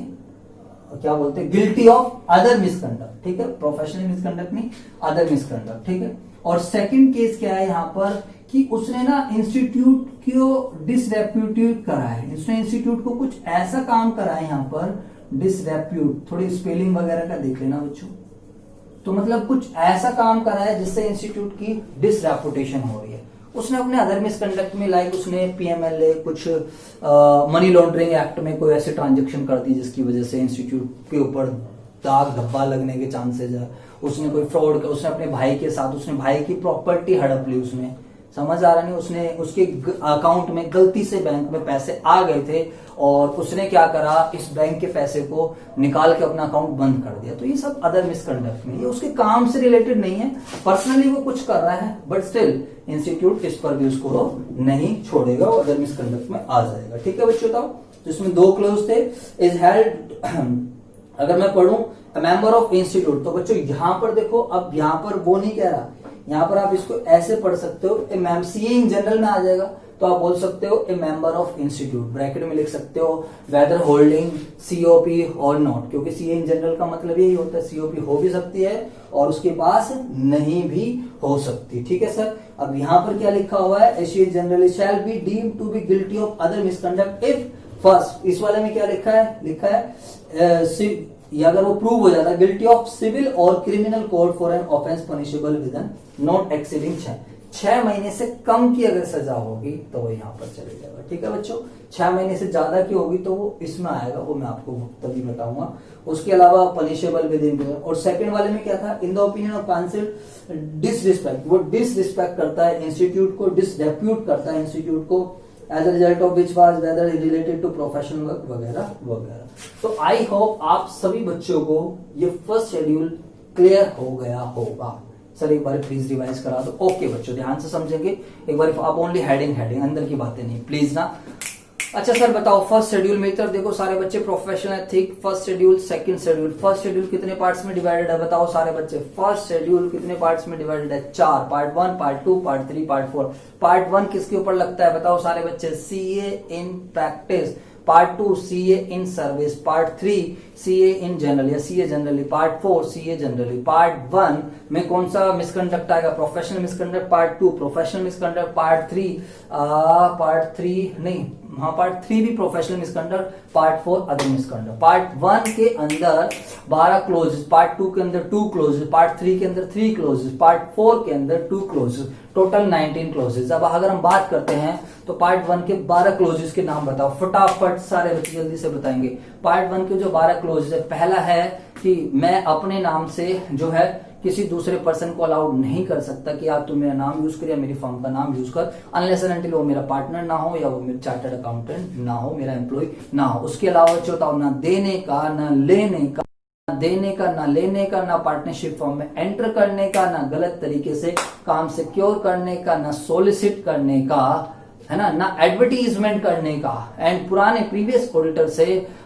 क्या बोलते हैं, गिल्टी ऑफ अदर मिसकंडक्ट। ठीक है, प्रोफेशनल मिसकंडक्ट नहीं, अदर मिसकंडक्ट। ठीक है, और सेकंड केस क्या है यहाँ पर कि उसने ना इंस्टीट्यूट को डिसरेप्यूटेट करा है, उसने इंस्टीट्यूट को कुछ ऐसा काम करा है, यहाँ पर डिसरेप्यूट, थोड़ी स्पेलिंग वगैरह का देख लेना बच्चों, तो मतलब कुछ ऐसा काम करा है जिससे इंस्टीट्यूट की डिसरेपुटेशन हो रही है। उसने अपने अदर मिसकंडक्ट में लाइक उसने पीएमएलए कुछ मनी लॉन्ड्रिंग एक्ट में कोई ऐसे ट्रांजेक्शन कर दी जिसकी वजह से इंस्टीट्यूट के ऊपर दाग धब्बा लगने के चांसेस है। उसने कोई फ्रॉड, उसने अपने भाई के साथ, उसने भाई की प्रॉपर्टी हड़प ली, उसने समझ आ रहा नहीं, उसने उसके अकाउंट में गलती से बैंक में पैसे आ गए थे और उसने क्या करा, इस बैंक के पैसे को निकाल के अपना अकाउंट बंद कर दिया। तो ये सब अदर मिसकंडक्ट में, ये उसके काम से रिलेटेड नहीं है, पर्सनली वो कुछ कर रहा है, बट स्टिल इंस्टीट्यूट इस पर भी उसको नहीं छोड़ेगा, वो अदर मिसकंडक्ट में आ जाएगा। ठीक है बच्चों, बताओ, तो इसमें 2 क्लोज थे। इज हेल्ड, अगर मैं पढ़ूं मेंबर ऑफ इंस्टीट्यूट, तो बच्चों यहां पर देखो, अब यहां पर वो नहीं कह रहा यहाँ पर आप इसको ऐसे पढ़ सकते हो, ए मैम सीए इन जनरल में आ जाएगा तो आप बोल सकते हो ए मेंबर ऑफ इंस्टीट्यूट, ब्रैकेट में लिख सकते हो वेदर होल्डिंग सीओपी और नॉट, क्योंकि सीए इन जनरल का मतलब यही होता है सीओपी हो भी सकती है और उसके पास नहीं भी हो सकती। ठीक है सर। अब यहाँ पर क्या लिखा हुआ है, a CA generally shall be deemed to be guilty of other misconduct if first, इस वाले में क्या लिखा है ये अगर वो प्रूव हो जाता है guilty of civil or criminal code for an offence punishable with an not exceeding 6 महीने से कम की अगर सजा होगी तो वो यहाँ पर चले जाएगा। ठीक है बच्चों, 6 महीने से ज्यादा की होगी तो वो इसमें आएगा, वो मैं आपको तभी बताऊंगा। उसके अलावा पनिशेबल विद इन, और सेकंड वाले में क्या था, in the opinion of council disrespect, वो डिसरिस्पेक्ट करता है इंस्टीट्यूट को, डिसडेप्यूट करता है इंस्टीट्यूट को, as a result of which was whether related to professional work वगैरह वगैरह। तो आई होप आप सभी बच्चों को ये फर्स्ट शेड्यूल क्लियर हो गया होगा। सर एक बार प्लीज रिवाइज करा दो। ओके बच्चों, ध्यान से समझेंगे एक बार, आप ओनली हेडिंग अंदर की बातें नहीं प्लीज ना। अच्छा सर बताओ, फर्स्ट शेड्यूल मेरी तरफ देखो सारे बच्चे, professional ethic first schedule, second schedule. First schedule कितने पार्ट्स में डिवाइडेड है बताओ सारे बच्चे, फर्स्ट शेड्यूल कितने पार्ट्स में डिवाइडेड है? 4, part 1, part 2, part 3, part 4। Part 1 किसके ऊपर लगता है बताओ सारे बच्चे, CA in practice. Part 2 CA in service. Part 3 CA in general या CA generally. Part 4 CA generally. Part 1 में कौन सा मिसकंडक्ट आएगा? Professional misconduct. Part 2 professional misconduct. Part 3 नहीं, हाँ पार्ट 3 भी professional misconduct. Part 4 other misconduct. Part 1 के अंदर 12 क्लोजेस, पार्ट 2 के अंदर 2 क्लोजेस, पार्ट 3 के अंदर 3 क्लोजेस, पार्ट 4 के अंदर 2 क्लोजेस, टोटल 19 क्लोजेस। अब अगर हम बात करते हैं तो पार्ट 1 के 12 क्लोजेस के नाम बताओ फटाफट, सारे बच्चे जल्दी से बताएंगे। पार्ट 1 के जो 12 क्लोजेस है, पहला है कि मैं अपने नाम से जो है किसी दूसरे पर्सन को अलाउड नहीं कर सकता कि आप तुम मेरा नाम यूज कर या मेरी फर्म का नाम यूज कर, अनलेस एंड अनटिल वो मेरा पार्टनर ना हो या वो मेरा चार्टर्ड अकाउंटेंट ना हो, मेरा एम्प्लॉय ना हो। उसके अलावा बताओ ना देने का, ना लेने का, ना लेने का, ना पार्टनरशिप फॉर्म में एंटर करने का, ना गलत तरीके से काम सिक्योर करने का, ना सोलिसिट करने का, है ना एडवर्टीजमेंट करने का, एंड पुराने प्रीवियस ऑडिटर से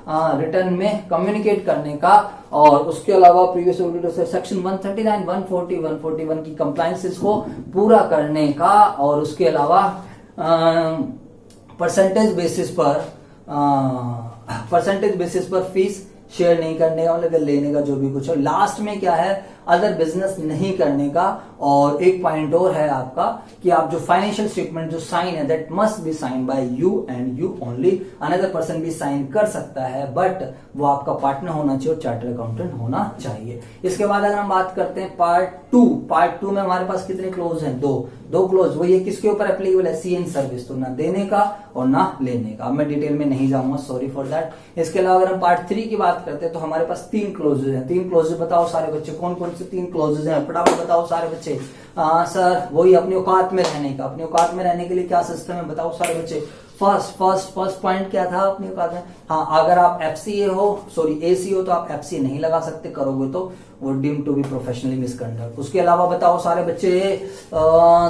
रिटर्न में कम्युनिकेट करने का, और उसके अलावा प्रीवियस ऑडिटर से सेक्शन 139, 140, 141 की कंप्लायंसेस को पूरा करने का, और उसके अलावा परसेंटेज बेसिस पर फीस शेयर नहीं करने का, मतलब लेने का जो भी कुछ है। लास्ट में क्या है, अदर बिजनेस नहीं करने का। और एक पॉइंट और है आपका कि आप जो फाइनेंशियल स्टेटमेंट जो साइन है, that must be sign by you and you only. Another person भी साइन कर सकता है बट वो आपका पार्टनर होना चाहिए और चार्टर्ड अकाउंटेंट होना चाहिए। इसके बाद अगर हम बात करते हैं पार्ट टू में हमारे पास कितने क्लोज हैं? दो क्लोज। वो ये किसके ऊपर एप्लीकेबल है? सी इन सर्विस, तो ना देने का और ना लेने का। अब मैं डिटेल में नहीं जाऊंगा, सॉरी फॉर दैट। इसके अलावा अगर हम पार्ट 3 की बात करते हैं तो हमारे पास 3 क्लोजेज हैं। 3 क्लोजेज बताओ सारे बच्चे, कौन कौन से 3 क्लोजेज हैं? फटाफट बताओ सारे बच्चे। सर वही अपनी औकात में रहने का। अपनी औकात में रहने के लिए क्या सिस्टम है बताओ सारे बच्चे। फर्स्ट पॉइंट क्या था अपनी औकात में? हाँ, अगर आप एफसीए हो, सॉरी एसी हो, तो आप एफसीए नहीं लगा सकते, करोगे तो वो deem to be professionally misconduct. उसके अलावा बताओ सारे बच्चे,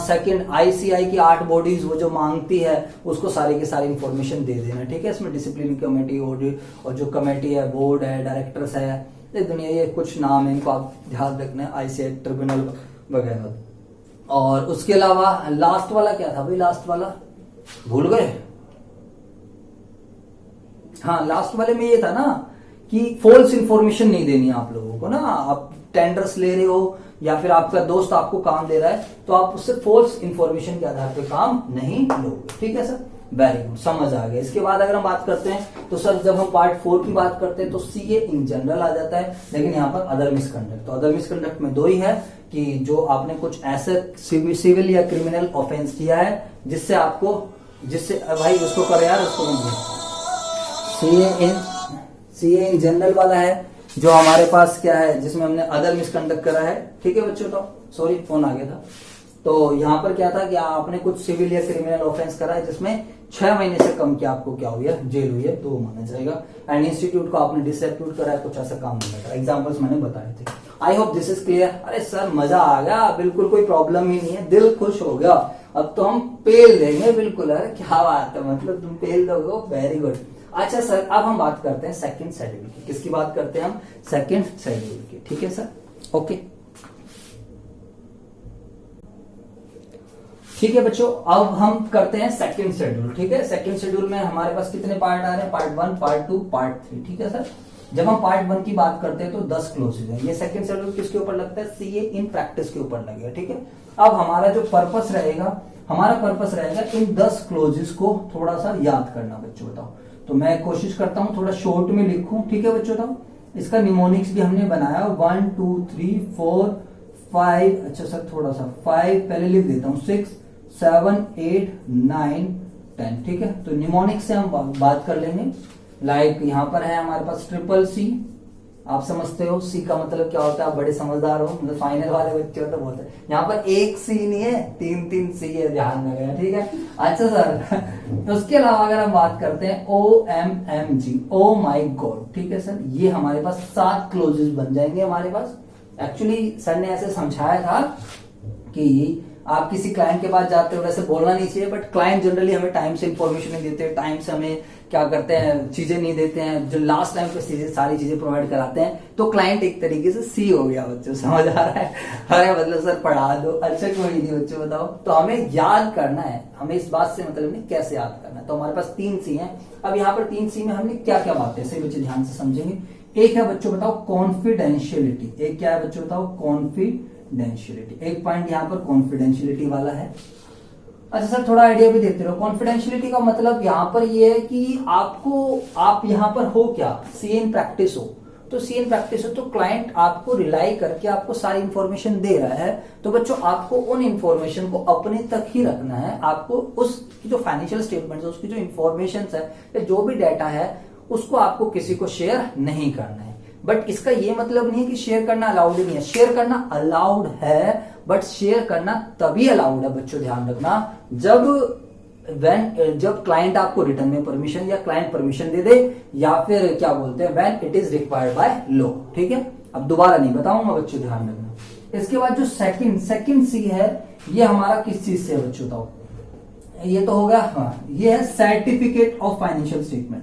सेकंड आईसीआई की 8 बॉडीज वो जो मांगती है उसको सारी की सारी इंफॉर्मेशन दे देना। ठीक है, इसमें डिसिप्लिन कमेटी और जो कमेटी है, बोर्ड है, डायरेक्टर्स है, दुनिया ये कुछ नाम है, इनको आप ध्यान रखना, आईसीआई ट्रिब्यूनल वगैरह। और उसके अलावा लास्ट वाला क्या था भाई? लास्ट वाला भूल गए? हाँ, लास्ट वाले में ये था ना कि फॉल्स इंफॉर्मेशन नहीं देनी आप लोगों को ना। आप टेंडर्स ले रहे हो या फिर आपका दोस्त आपको काम दे रहा है तो आप उससे फॉल्स इंफॉर्मेशन के आधार पे काम नहीं लोगे। ठीक है सर, वेरी गुड, समझ आ गया। इसके बाद अगर हम बात करते हैं तो सर जब हम पार्ट 4 की बात करते हैं तो सीए इन जनरल आ जाता है, लेकिन यहाँ पर अदर मिसकंडक्ट। तो अदर मिसकंडक्ट में 2 ही है कि जो आपने कुछ ऐसे सिविल या क्रिमिनल ऑफेंस किया है जिससे भाई उसको कर यार, उसको सीए इन जनरल वाला है जो हमारे पास क्या है, जिसमें हमने अदर मिसकंडक्ट करा है। ठीक है बच्चों, तो सॉरी फोन आ गया था। तो यहाँ पर क्या था कि आपने कुछ सिविल या क्रिमिनल ऑफेंस करा है जिसमें 6 महीने से कम की आपको क्या हुई है, जेल हुई है, तो वो माना जाएगा। एंड इंस्टीट्यूट को आपने डिसरेप्यूट करा है, कुछ ऐसा काम नहीं करा। एग्जांपल्स मैंने बताए थे। I hope this is clear. अरे सर मजा आ गया, बिल्कुल कोई प्रॉब्लम ही नहीं है, दिल खुश हो गया। अब तो हम पेल देंगे बिल्कुल। अरे क्या बात है, मतलब तुम पेल दोगे, वेरी गुड। अच्छा सर, अब हम बात करते हैं सेकंड शेड्यूल की। किसकी बात करते हैं हम? सेकंड शेड्यूल की। ठीक है सर, ओके। ठीक है बच्चों, अब हम करते हैं सेकंड शेड्यूल। ठीक है, सेकंड शेड्यूल में हमारे पास कितने पार्ट आ रहे हैं? Part 1, part 2, part 3। ठीक है सर, जब हम पार्ट 1 की बात करते हैं तो 10 क्लोजेज है। ये सेकंड शेड्यूल किसके ऊपर लगता है? सीए इन प्रैक्टिस के ऊपर लगेगा। ठीक है, अब हमारा जो पर्पस रहेगा, हमारा पर्पस रहेगा इन 10 क्लोजेस को थोड़ा सा याद करना। बच्चों बताओ, तो मैं कोशिश करता हूं थोड़ा शॉर्ट में लिखूं। ठीक है बच्चों बताओ, इसका निमोनिक्स भी हमने बनाया 1 2 3 4 5। अच्छा सर थोड़ा सा 5 पहले लिख देता हूं, 6 7 8 9 10। ठीक है, तो निमोनिक्स से हम बात कर लेंगे। लाइक यहां पर है हमारे पास ट्रिपल सी, आप समझते हो सी का मतलब क्या होता है? आप बड़े समझदार हो, मतलब फाइनल वाले बच्चे हो तो बहुत है। यहाँ पर एक सी नहीं है, 3 सी है, ध्यान रखना। ठीक है, अच्छा सर उसके अलावा अगर हम बात करते हैं OMG, ओ माई गॉड। ठीक है सर, ये हमारे पास 7 क्लोजेस बन जाएंगे हमारे पास। एक्चुअली सर ने ऐसे समझाया था कि आप किसी क्लाइंट के पास जाते हो, वैसे बोलना नहीं चाहिए, बट क्लाइंट जनरली हमें टाइम से इंफॉर्मेशन नहीं देते, टाइम से हमें क्या करते हैं, चीजें नहीं देते हैं, जो लास्ट टाइम पे सारी चीजें प्रोवाइड कराते हैं, तो क्लाइंट एक तरीके से सी हो गया बच्चों, समझ आ रहा है? अरे मतलब सर पढ़ा दो, अच्छा कोई नहीं बच्चों बताओ। तो हमें याद करना है, हमें इस बात से मतलब नहीं कैसे याद करना है। तो हमारे पास 3 सी है। अब यहाँ पर 3 सी में हमने क्या क्या बातें सही बच्चे ध्यान से समझेंगे। एक है बच्चों बताओ कॉन्फिडेंशियलिटी, एक क्या है बच्चों बताओ? कॉन्फिडेंशियलिटी। एक पॉइंट यहाँ पर कॉन्फिडेंशियलिटी वाला है। अच्छा सर थोड़ा आइडिया भी देते रहो। कॉन्फिडेंशियलिटी का मतलब यहाँ पर ये है कि आप यहाँ पर हो क्या, सी इन प्रैक्टिस हो, तो सी इन प्रैक्टिस हो तो क्लाइंट आपको रिलाई करके आपको सारी इंफॉर्मेशन दे रहा है, तो बच्चों आपको उन इंफॉर्मेशन को अपने तक ही रखना है। आपको उसकी जो फाइनेंशियल स्टेटमेंट है, उसकी जो इंफॉर्मेशन है या जो भी डाटा है, उसको आपको किसी को शेयर नहीं करना है। बट इसका ये मतलब नहीं है कि शेयर करना अलाउड नहीं है, शेयर करना अलाउड है, बट शेयर करना तभी अलाउड है बच्चों, ध्यान रखना, जब क्लाइंट आपको रिटर्न में परमिशन या क्लाइंट परमिशन दे दे, या फिर क्या बोलते हैं when it is required by law. ठीक है, अब दोबारा नहीं बताऊंगा बच्चों, ध्यान रखना। इसके बाद जो सेकंड सी है, ये हमारा किस चीज से है बच्चों बताओ? ये तो होगा, हाँ, ये है certificate of financial statement.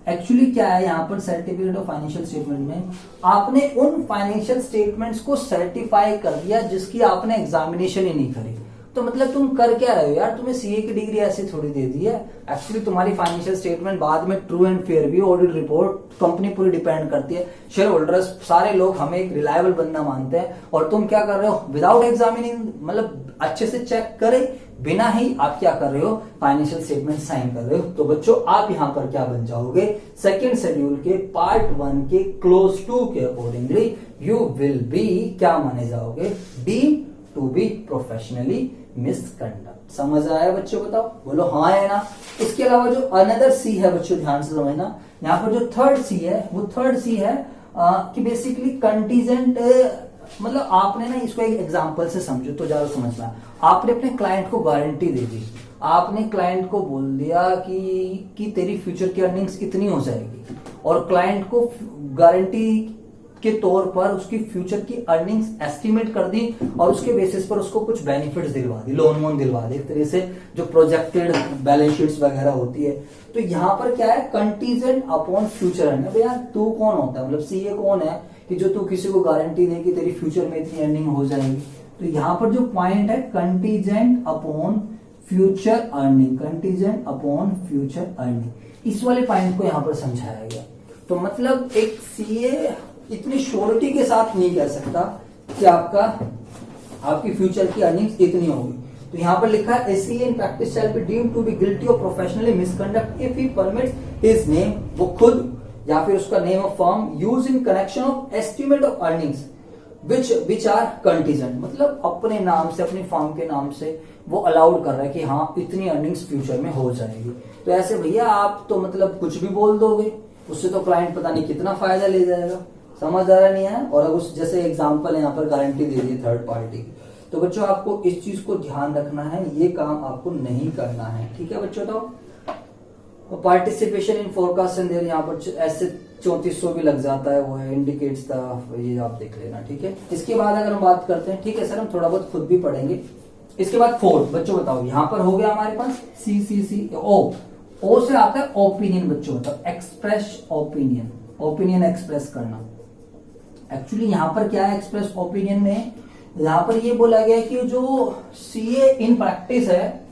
Actually क्या है यहाँ पर सर्टिफिकेट ऑफ फाइनेंशियल स्टेटमेंट में, आपने उन फाइनेंशियल स्टेटमेंट्स को सर्टिफाई कर दिया जिसकी आपने एग्जामिनेशन ही नहीं करी। तो मतलब तुम कर क्या रहे हो यार? तुम्हें सीए की डिग्री ऐसे थोड़ी दे दी है। एक्चुअली तुम्हारी फाइनेंशियल स्टेटमेंट बाद में ट्रू एंड फेयर भी, ऑडिट रिपोर्ट कंपनी पूरी डिपेंड करती है, शेयर होल्डर्स सारे लोग हमें एक रिलायबल बंदा मानते हैं, और तुम क्या कर रहे हो? विदाउट एग्जामिनिंग, मतलब अच्छे से चेक करे बिना ही आप क्या कर रहे हो? फाइनेंशियल स्टेटमेंट साइन कर रहे हो। तो बच्चों आप यहां पर क्या बन जाओगे? सेकंड शेड्यूल के पार्ट 1 के क्लोज 2 के अकॉर्डिंगली यू विल बी क्या माने जाओगे? Deem to be professionally misconduct. समझ आया बच्चों? बताओ, बोलो हाँ है ना। इसके अलावा जो अनदर सी है बच्चों, ध्यान से समझना, यहाँ पर जो थर्ड सी है, वो थर्ड सी है कि बेसिकली कंटीजेंट, मतलब आपने ना इसको एक एग्जांपल से समझो तो ज्यादा समझना। आपने अपने क्लाइंट को गारंटी दे दी, आपने क्लाइंट को बोल दिया कि तेरी फ्यूचर की अर्निंग्स इतनी हो जाएगी, और क्लाइंट को गारंटी के तौर पर उसकी फ्यूचर की अर्निंग्स एस्टिमेट कर दी, और उसके बेसिस पर उसको कुछ बेनिफिट्स दिलवा दी, लोन वोन दिलवा दी, एक तरह से जो प्रोजेक्टेड बैलेंस शीट्स वगैरह होती है। तो यहाँ पर क्या है? Contingent upon future earning. भैया तू कौन होता है, मतलब सीए कौन है कि जो तू किसी को गारंटी दे कि तेरी फ्यूचर में इतनी अर्निंग हो जाएगी? तो यहाँ पर जो पॉइंट है contingent upon future earning, contingent upon future earning, इस वाले पॉइंट को यहाँ पर समझाया गया। तो मतलब एक सीए इतनी श्योरिटी के साथ नहीं कह सकता कि आपकी फ्यूचर की अर्निंग्स इतनी होगी। तो यहाँ पर लिखा है CA in practice shall be deemed to be guilty of professionally misconduct if he permits his name, वो खुद या फिर उसका name of firm use in connection of estimate of earnings which are contingent, मतलब अपने नाम से, अपनी फर्म के नाम से वो अलाउड कर रहा है कि हाँ इतनी अर्निंग्स फ्यूचर में हो जाएगी। तो ऐसे भैया आप तो मतलब कुछ भी बोल दोगे, उससे तो क्लाइंट पता नहीं कितना फायदा ले जाएगा। समझ आ रहा नहीं है? और अगर उस जैसे एग्जांपल यहाँ पर गारंटी दे दी थर्ड पार्टी की, तो बच्चों आपको इस चीज को ध्यान रखना है, ये काम आपको नहीं करना है। ठीक है बच्चों? तो participation in forecast and there, यहाँ पर ऐसे 3400 भी लग जाता है, वो है इंडिकेट्स द, ये आप देख लेना। ठीक है, इसके बाद अगर हम बात करते हैं, ठीक है सर हम थोड़ा बहुत खुद भी पढ़ेंगे। इसके बाद फोर्थ बच्चों बताओ, यहाँ पर हो गया हमारे पास सी ओ से आता है ओपिनियन। बच्चों बताओ एक्सप्रेस ओपिनियन, ओपिनियन एक्सप्रेस करना। एक्चुअली यहां पर क्या है एक्सप्रेस ओपिनियन में यहाँ पर ये बोला गया है कि जो सीए इन प्रैक्टिस है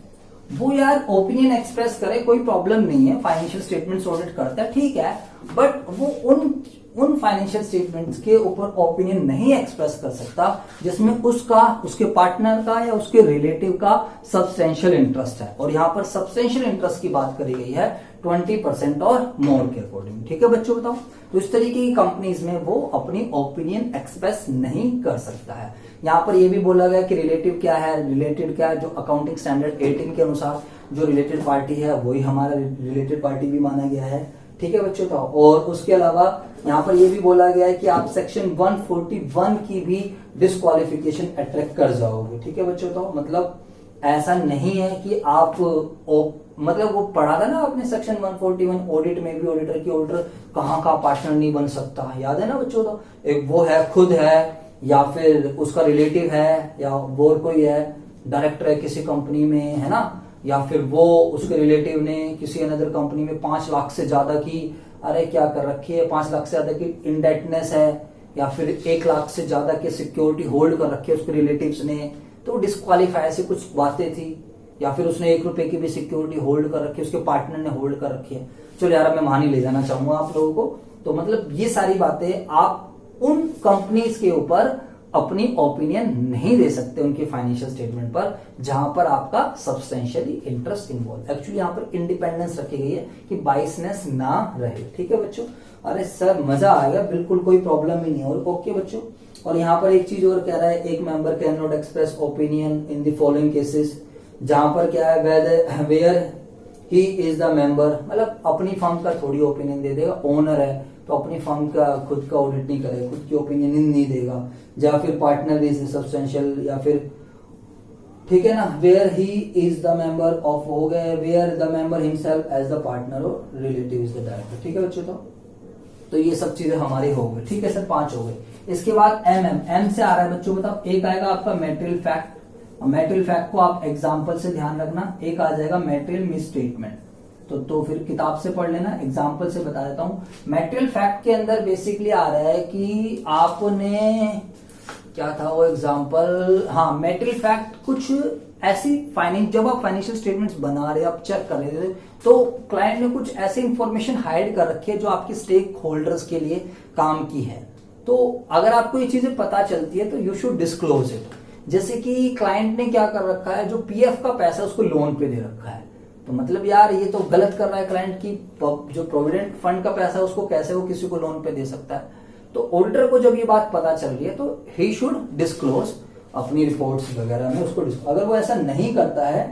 वो यार ओपिनियन एक्सप्रेस करे, कोई प्रॉब्लम नहीं है, फाइनेंशियल स्टेटमेंट्स ऑडिट करता है, ठीक है, बट वो उन फाइनेंशियल स्टेटमेंट्स के ऊपर ओपिनियन नहीं एक्सप्रेस कर सकता जिसमें उसका, उसके पार्टनर का या उसके रिलेटिव का सब्सटेंशियल इंटरेस्ट है। और यहाँ पर सब्सटेंशियल इंटरेस्ट की बात करी गई है 20% और मोर के अकॉर्डिंग। ठीक है बच्चों, बताओ। तो इस तरीके की कंपनीज में वो अपनी ओपिनियन एक्सप्रेस नहीं कर सकता है। यहाँ पर ये भी बोला गया कि रिलेटिव क्या है, रिलेटेड क्या है, जो अकाउंटिंग स्टैंडर्ड 18 के अनुसार जो रिलेटेड पार्टी है वही हमारा रिलेटेड पार्टी भी माना गया है। ठीक है बच्चों, तो और उसके अलावा यहाँ पर ये भी बोला गया है कि आप सेक्शन 141 की भी डिस्क्वालिफिकेशन अट्रैक्ट कर जाओगे। ठीक है बच्चों, तो मतलब ऐसा नहीं है कि आप मतलब वो पढ़ा था ना आपने सेक्शन 141 ऑडिट में भी, ऑडिटर की ऑडिटर कहाँ का पार्टनर नहीं बन सकता, याद है ना बच्चों। तो एक वो है, खुद है, या फिर उसका रिलेटिव है, या वो कोई है, डायरेक्टर है किसी कंपनी में, है ना, या फिर वो उसके रिलेटिव ने किसी अनदर कंपनी में 5 लाख से ज्यादा की, अरे क्या कर रखी है, 5 लाख से ज्यादा की इंडेटनेस है, या फिर 1 लाख से ज्यादा की सिक्योरिटी होल्ड कर रखी है उसके रिलेटिव्स ने, तो डिस्क्वालीफाई से कुछ बातें थी, या फिर उसने 1 रुपए की भी सिक्योरिटी होल्ड कर रखी है, उसके पार्टनर ने होल्ड कर रखी है। चलो यार, मैं वहां नहीं ले जाना चाहूंगा आप लोगों को। तो मतलब ये सारी बातें आप उन कंपनीज के ऊपर अपनी ओपिनियन नहीं दे सकते उनके फाइनेंशियल स्टेटमेंट पर जहां पर आपका सब्सटेंशियली इंटरेस्ट इन्वॉल्व। एक्चुअली यहाँ पर इंडिपेंडेंस रखी गई है कि बाइसनेस ना रहे। ठीक है बच्चों, अरे सर मजा आ गया, बिल्कुल कोई प्रॉब्लम ही नहीं है। ओके बच्चों, और यहाँ पर एक चीज और कह रहा है, एक member can not express opinion in the following cases, जहां पर क्या है, where he is the member, मतलब अपनी फर्म का थोड़ी ओपिनियन दे देगा, ओनर है तो अपनी फर्म का खुद का ऑडिट नहीं करेगा, खुद की ओपिनियन नहीं देगा, या फिर पार्टनर इज सब्सटेंशियल, या फिर ठीक है ना, where he is the member of, हो गए where the member himself as the partner और रिलेटिव इज द डायरेक्टर। ठीक है बच्चों, तो ये सब चीजें हमारी हो गई। ठीक है सर, 5 हो गए। इसके बाद एम से आ रहा है बच्चों, बताओ। एक आएगा आपका मेटेरियल फैक्ट, मेटेरियल फैक्ट को आप एग्जाम्पल से ध्यान रखना। एक आ जाएगा मेटेरियल मिस स्टेटमेंट, तो फिर किताब से पढ़ लेना, एग्जाम्पल से बता देता हूं। मेटेरियल फैक्ट के अंदर बेसिकली आ रहा है कि आपने क्या था वो एग्जाम्पल, हाँ, मेटेरियल फैक्ट कुछ ऐसी जब आप फाइनेंशियल स्टेटमेंट्स बना रहे, आप चेक कर रहे थे, तो क्लाइंट ने कुछ ऐसी इंफॉर्मेशन हाइड कर रखी है जो आपके स्टेक होल्डर्स के लिए काम की है। तो अगर आपको ये चीजें पता चलती है तो यू शुड डिस्क्लोज इट। जैसे कि क्लाइंट ने क्या कर रखा है, जो पीएफ का पैसा उसको लोन पे दे रखा है, तो मतलब यार ये तो गलत कर रहा है क्लाइंट की, जो प्रोविडेंट फंड का पैसा है उसको कैसे वो किसी को लोन पे दे सकता है। तो ऑडिटर को जब ये बात पता चल रही है तो ही शुड डिस्क्लोज अपनी रिपोर्ट्स वगैरह में उसको। अगर वो ऐसा नहीं करता है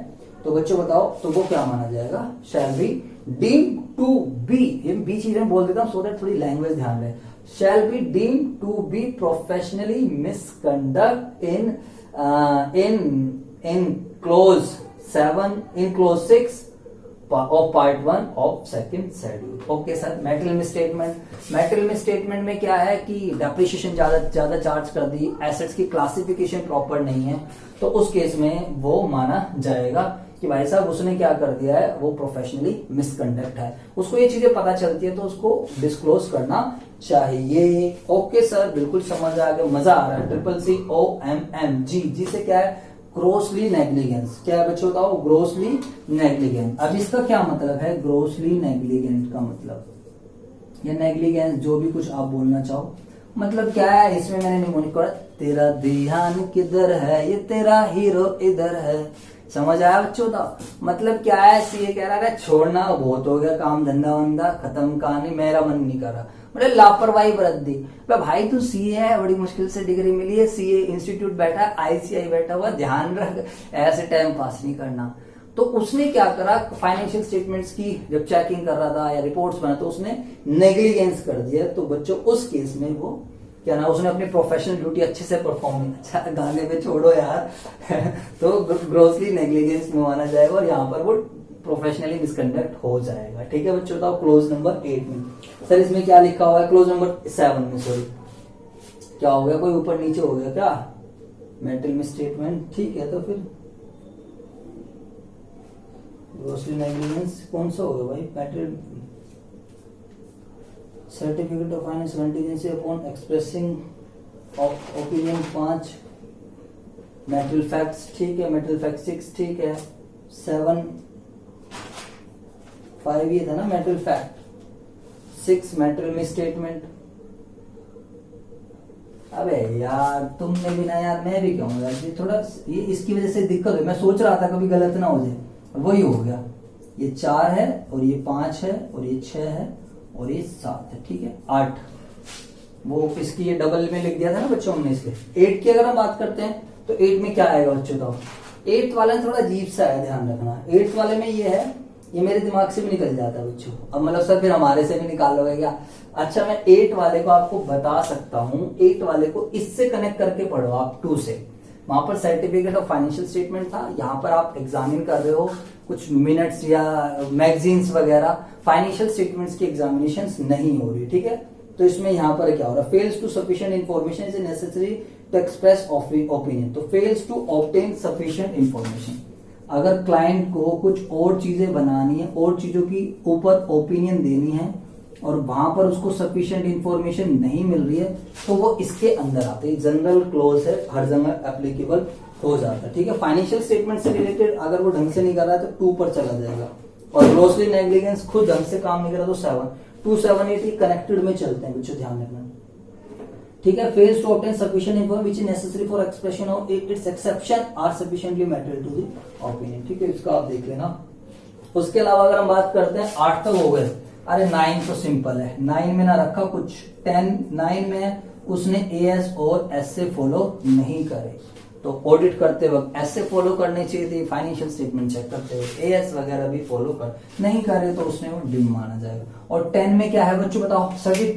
तो बच्चों बताओ, तो वो क्या माना जाएगा, shall be deemed to be, ये बी चीजें बोल देता हूं सो दैट थोड़ी लैंग्वेज ध्यान रहे, shall be deemed to be professionally misconduct in clause 7 in clause 6 of part 1 of second schedule। Okay sir, material miss statement में क्या है कि डेप्रिसिएशन ज्यादा चार्ज कर दी, एसेट्स की क्लासिफिकेशन प्रॉपर नहीं है, तो उस केस में वो माना जाएगा कि भाई साहब उसने क्या कर दिया है, वो प्रोफेशनली मिसकंडक्ट है। उसको ये चीजें पता चलती है तो उसको डिस्क्लोज करना चाहिए। ओके सर, बिल्कुल समझ आ गया, मजा आ रहा है। CCOMMG, जी से क्या है, ग्रोसली नेग्लिजेंस। क्या है बच्चों बताओ, ग्रोसली नेग्लिजेंस। अब इसका क्या मतलब है, ग्रोसली नेग्लिजेंट का मतलब, या नेग्लिजेंस, जो भी कुछ आप बोलना चाहो, मतलब क्या है, इसमें मैंने निमोनिक करा, तेरा ध्यान किधर है, ये तेरा हीरो इधर है। समझ आया बच्चों बताओ, मतलब क्या है, सीए कह रहा है छोड़ना बहुत हो गया, काम धंधा वंधा खत्म, कहानी, मेरा मन नहीं कर रहा, मतलब लापरवाही बरत दी। भाई तू सीए है, बड़ी मुश्किल से डिग्री मिली है, सीए इंस्टीट्यूट बैठा है, आईसीआई बैठा हुआ, ध्यान रख, ऐसे टाइम पास नहीं करना। तो उसने क्या करा, फाइनेंशियल स्टेटमेंट्स की जब चेकिंग कर रहा था या रिपोर्ट्स बना, तो उसने नेग्लिजेंस कर दिया। तो बच्चों उस केस में वो क्या ना, उसने अपनी प्रोफेशनल ड्यूटी अच्छे से परफॉर्म नहीं, अच्छा गाने पे छोड़ो यार तो ग्रोसली नेग्लिजेंस में माना जाएगा और यहाँ पर वो प्रोफेशनली मिसकंडक्ट हो जाएगा। ठीक है बच्चों, बताओ क्लोज नंबर 8 में सर इसमें क्या लिखा हुआ है, क्लोज नंबर 7 में, सॉरी क्या हो गया, कोई ऊपर नीचे हो गया क्या, मेटेरियल मिस स्टेटमेंट। ठीक है, तो फिर ग्रोसली नेग्लिजेंस कौन सा हो गया भाई, material certificate of finance contingency upon expressing of opinion 5 metal facts ठीक है, मेटल फैक्ट 6 ठीक है, 7 5 ये था ना मेटल फैक्ट, 6 मेटल मिसस्टेटमेंट। अबे यार तुमने भी ना यार, मैं भी कहूँगा ये थोड़ा ये इसकी वजह से दिक्कत हुई। मैं सोच रहा था कभी गलत ना हो जाए, वही हो गया। ये 4 है और ये 5 है और ये 6 है और ये 7 है, ठीक है 8। वो इसकी ये डबल में लिख दिया था ना बच्चों हमने, इसलिए 8 की अगर हम बात करते हैं तो 8 में क्या आएगा बच्चों बताओ। 8 वाले में थोड़ा अजीब सा है, ध्यान रखना। 8 वाले में ये है, ये मेरे दिमाग से भी निकल जाता है बच्चों। अब मतलब सर फिर हमारे से भी निकाल लोगे क्या? अच्छा मैं 8 वाले को आपको बता सकता हूँ। 8 वाले को इससे कनेक्ट करके पढ़ो आप 2 से। वहां पर सर्टिफिकेट ऑफ फाइनेंशियल स्टेटमेंट था, यहाँ पर आप एग्जामिन कर रहे हो कुछ मिनट्स या मैगजीन्स वगैरह, फाइनेंशियल स्टेटमेंट्स की एग्जामिनेशन नहीं हो रही, ठीक है। तो इसमें यहाँ पर क्या हो रहा है, fails to sufficient information is necessary to express opinion. तो fails to obtain sufficient information, अगर क्लाइंट को कुछ और चीजें बनानी है, और चीजों की ऊपर ओपिनियन देनी है और वहां पर उसको सफिशिएंट इंफॉर्मेशन नहीं मिल रही है, तो वो इसके अंदर आते हैं। जनरल क्लोज है, हर जगह एप्लीकेबल हो जाता है, ठीक है। फाइनेंशियल स्टेटमेंट से रिलेटेड अगर वो ढंग से नहीं कर रहा है तो 2 पर चला जाएगा, और ग्रोसली नेग्लिजेंस खुद ढंग से काम नहीं कर रहा तो 7 2 7 8 कनेक्टेड में चलते हैं बच्चों, ध्यान रखना, ठीक है। Fails to obtain sufficient information which is necessary for expression of its exception are sufficiently matter to the opinion, ठीक है। इसका आप देख लेना। उसके अलावा अगर हम बात करते हैं 8 तक हो गए। अरे 9 तो सिंपल है, 9 में ना रखा कुछ। 9 में उसने एएस और एसए फॉलो नहीं करे, तो ऑडिट करते वक्त एसए फॉलो करने चाहिए थी, फाइनेंशियल स्टेटमेंट चेक करते हुए एएस वगैरह भी फॉलो कर नहीं करे तो उसने वो डिम माना जाएगा। और 10 में क्या है बच्चों बताओ सभी?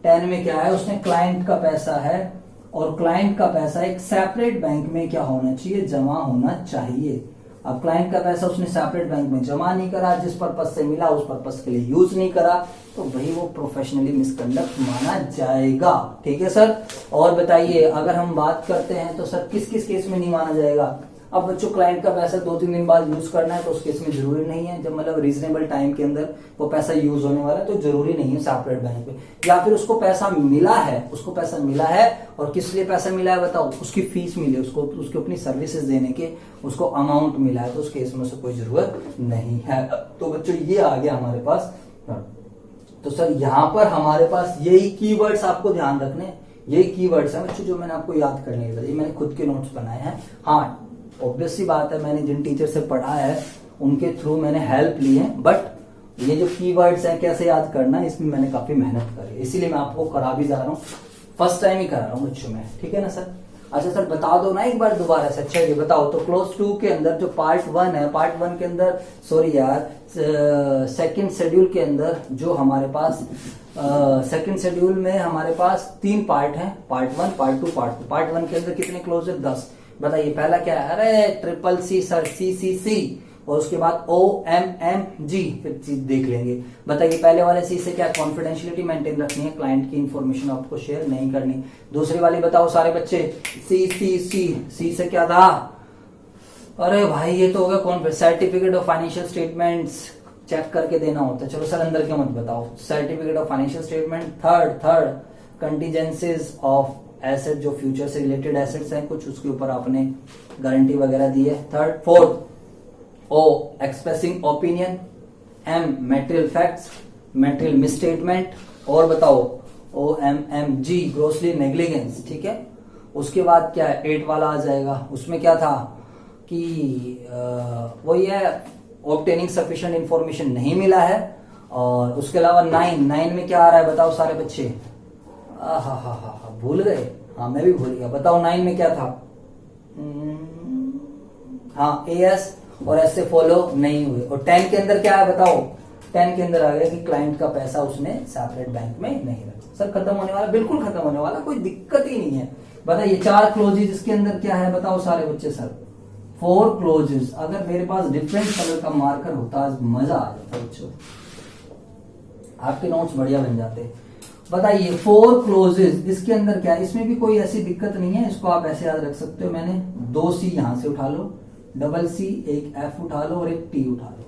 10 में क्या है, उसने क्लाइंट का पैसा है और क्लाइंट का पैसा एक सेपरेट बैंक में क्या होना चाहिए, जमा होना चाहिए। अब क्लाइंट का पैसा उसने सेपरेट बैंक में जमा नहीं करा, जिस पर्पज से मिला उस पर्पज के लिए यूज नहीं करा, तो वही वो प्रोफेशनली मिसकंडक्ट माना जाएगा, ठीक है सर। और बताइए अगर हम बात करते हैं तो सर किस किस केस में नहीं माना जाएगा? अब बच्चों क्लाइंट का पैसा 2-3 दिन बाद यूज करना है तो उस केस में जरूरी नहीं है, जब मतलब रीजनेबल टाइम के अंदर वो पैसा यूज होने वाला है तो जरूरी नहीं है सेपरेट बैंक में। या फिर उसको पैसा मिला है, और किस लिए पैसा मिला है बताओ? उसकी फीस मिली, उसको उसकी अपनी सर्विसेज देने के उसको अमाउंट मिला है, तो उस केस में उसे कोई जरूरत नहीं है। तो बच्चों ये आ गया हमारे पास। तो सर यहाँ पर हमारे पास यही कीवर्ड्स आपको ध्यान रखने, यही कीवर्ड्स हैं बच्चों जो मैंने आपको याद करने के लिए मैंने खुद के नोट्स बनाए हैं। हाँ ऑब्वियस सी बात है, मैंने जिन टीचर से पढ़ा है उनके थ्रू मैंने हेल्प ली है, बट ये जो कीवर्ड्स हैं कैसे याद करना है इसमें मैंने काफी मेहनत करी, इसीलिए मैं आपको करा भी जा रहा हूँ, फर्स्ट टाइम ही करा रहा हूँ बच्चों में, ठीक है ना सर। अच्छा सर बता दो ना एक बार दोबारा से। अच्छा ये बताओ तो क्लोज 2 के अंदर जो पार्ट 1 है, पार्ट 1 के अंदर सॉरी यार सेकंड शेड्यूल के अंदर जो हमारे पास सेकंड शेड्यूल में हमारे पास 3 पार्ट हैं, पार्ट 1 पार्ट 2 पार्ट 2। पार्ट 1 के अंदर कितने क्लोज है? 10। बताइए पहला क्या है? अरे ट्रिपल सी सर, CCC, और उसके बाद OMMG, फिर चीज देख लेंगे। बताइए पहले वाले सी से क्या? कॉन्फिडेंशियलिटी मेंटेन रखनी है, क्लाइंट की इंफॉर्मेशन आपको शेयर नहीं करनी। दूसरी वाली बताओ सारे बच्चे, सी से क्या था? अरे भाई ये तो होगा कौन? Certificate of financial statements check करके देना होता है। चलो सर अंदर क्या मत बताओ। Certificate of financial statement. Third contingencies of asset, जो फ्यूचर से रिलेटेड एसेट्स हैं कुछ, उसके ऊपर आपने गारंटी वगैरह दी है। Fourth O expressing opinion. M material facts, material misstatement. और बताओ OMMG ग्रोसली नेग्लिजेंस, ठीक है। उसके बाद क्या है? 8 वाला आ जाएगा, उसमें क्या था कि वही है ऑब्टेनिंग सफिशिएंट इंफॉर्मेशन नहीं मिला है। और उसके अलावा 9 में क्या आ रहा है बताओ सारे बच्चे? भूल गए? हाँ मैं भी भूल गया। बताओ 9 में क्या था? हाँ AS और ऐसे फॉलो नहीं हुए। और 10 के अंदर क्या है बताओ? 10 के अंदर आ गया कि क्लाइंट का पैसा उसने सेपरेट बैंक में नहीं रखा। सर खत्म होने वाला, बिल्कुल खत्म होने वाला, कोई दिक्कत ही नहीं है। बताइए 4 क्लोजेज इसके अंदर क्या है बताओ सारे बच्चे? Sir 4 clauses. अगर मेरे पास डिफरेंट कलर का मार्कर होता आज मजा आ जाता बच्चों, आपके नोट्स बढ़िया बन जाते। बताइए 4 क्लोजेज इसके अंदर क्या है? इसमें भी कोई ऐसी दिक्कत नहीं है, इसको आप ऐसे याद रख सकते हो। मैंने 2 C यहां से उठा लो, डबल C, एक F उठा लो और एक T उठा लो,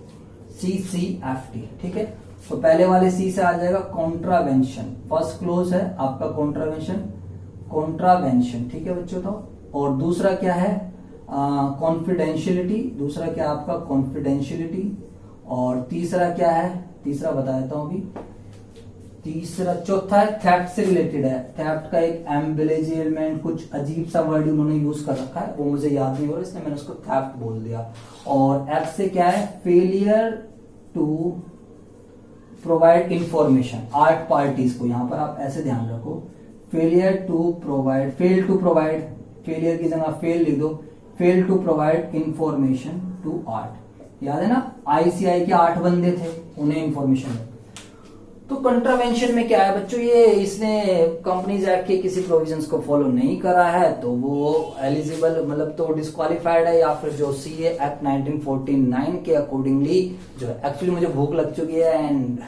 CCFT, ठीक है। तो पहले वाले C से आ जाएगा कॉन्ट्रावेंशन। फर्स्ट क्लोज है आपका कॉन्ट्रावेंशन, ठीक है बच्चों। तो और दूसरा क्या है कॉन्फिडेंशियलिटी, दूसरा क्या आपका कॉन्फिडेंशियलिटी, और तीसरा क्या है, तीसरा बता देता हूं अभी, तीसरा चौथा है थेफ्ट से रिलेटेड है। थेफ्ट का एक एम्बेलिजमेंट कुछ अजीब सा वर्ड उन्होंने यूज कर रखा है, वो मुझे याद नहीं हो रहा, इसलिए मैंने उसको थेफ्ट बोल दिया। और एफ से क्या है failure to provide information, art parties को, यहां पर आप ऐसे ध्यान रखो, failure to provide, fail to provide, failure की जगह फेल लिख दो, fail to provide information to art. याद है ना आईसीआई के 8 बंदे थे, उन्हें इंफॉर्मेशन। तो कंट्रावेंशन में क्या है बच्चों, ये इसने कंपनीज एक्ट के किसी प्रोविजंस को फॉलो नहीं करा है तो वो एलिजिबल मतलब तो डिस्क्वालिफाइड है, या फिर जो सीए एक्ट 1949 के अकॉर्डिंगली जो एक्चुअली मुझे भूख लग चुकी है एंड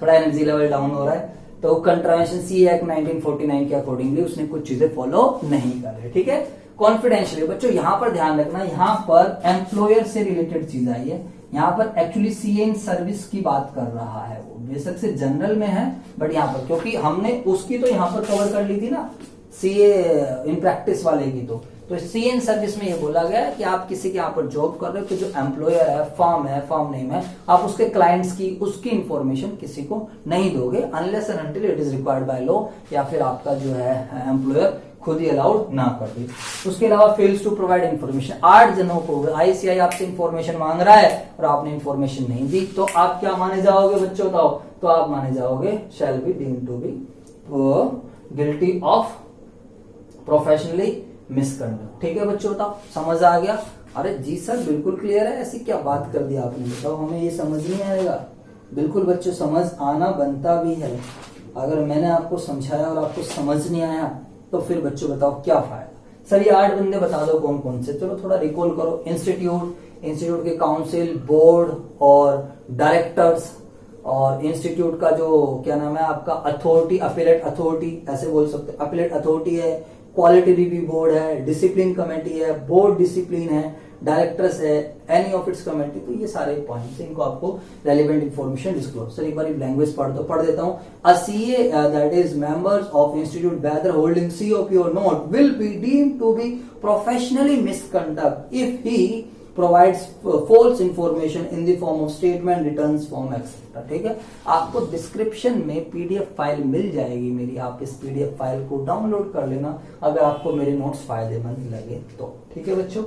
थोड़ा एनर्जी लेवल डाउन हो रहा है, तो कंट्रावेंशन सीए एक्ट 1949 के अकॉर्डिंगली उसने कुछ चीजें फॉलो नहीं कर रहे। ठीक है, कॉन्फिडेंशियल बच्चों यहां पर ध्यान रखना, यहां पर एम्प्लॉयर से रिलेटेड चीज आई है, यहाँ पर एक्चुअली सीए इन सर्विस की बात कर रहा है, वो बेशक से जनरल में है बट यहाँ पर क्योंकि हमने उसकी तो यहाँ पर कवर कर ली थी ना सीए इन प्रैक्टिस वाले की, तो सीए इन सर्विस में ये बोला गया है कि आप किसी के यहाँ पर जॉब कर रहे हो तो जो एम्प्लॉयर है, फर्म नेम है, आप उसके क्लाइंट्स की उसकी इंफॉर्मेशन किसी को नहीं दोगे unless and until it is required by law, या फिर आपका जो है एम्प्लॉयर खुद ही अलाउड ना कर दे। उसके अलावा फेल्स टू प्रोवाइड इन्फॉर्मेशन, 8 जनों को आईसीआई आपसे इन्फॉर्मेशन मांग रहा है और आपने इन्फॉर्मेशन नहीं दी तो आप क्या माने जाओगे बच्चों बताओ, तो आप माने जाओगे shall be deemed to be guilty of professionally misconduct. ठीक है बच्चों बताओ समझ आ गया? अरे जी सर बिल्कुल क्लियर है, ऐसी क्या बात कर दी आपने, बताओ हमें ये समझ नहीं आएगा? बिल्कुल बच्चों समझ आना बनता भी है, अगर मैंने आपको समझाया और आपको समझ नहीं आया तो फिर बच्चों बताओ क्या फायदा। सर ये 8 बंदे बता दो कौन कौन से, चलो थोड़ा रिकॉल करो। इंस्टीट्यूट के काउंसिल, बोर्ड और डायरेक्टर्स, और इंस्टीट्यूट का जो क्या नाम है आपका अथॉरिटी, अपीलेट अथॉरिटी ऐसे बोल सकते, अपीलेट अथॉरिटी है, क्वालिटी रिव्यू बोर्ड है, डिसिप्लिन कमेटी है, बोर्ड डिसिप्लिन है, डायरेक्टर्स है, एनी ऑफ इट्स कमेटी, तो ये सारे पॉइंट्स इनको आपको रेलिवेंट इंफॉर्मेशन डिस्क्लोज। सर एक बार लैंग्वेज पढ़ देता हूं। A CA that is members of institute whether holding COP और not will be deemed to be professionally misconduct if he provides false information in the form of statement, returns form etc. ठीक है, आपको description में PDF file मिल जाएगी मेरी, आप इस PDF file को डाउनलोड कर लेना अगर आपको मेरे नोट्स फायदेमंद लगे तो। ठीक है बच्चों,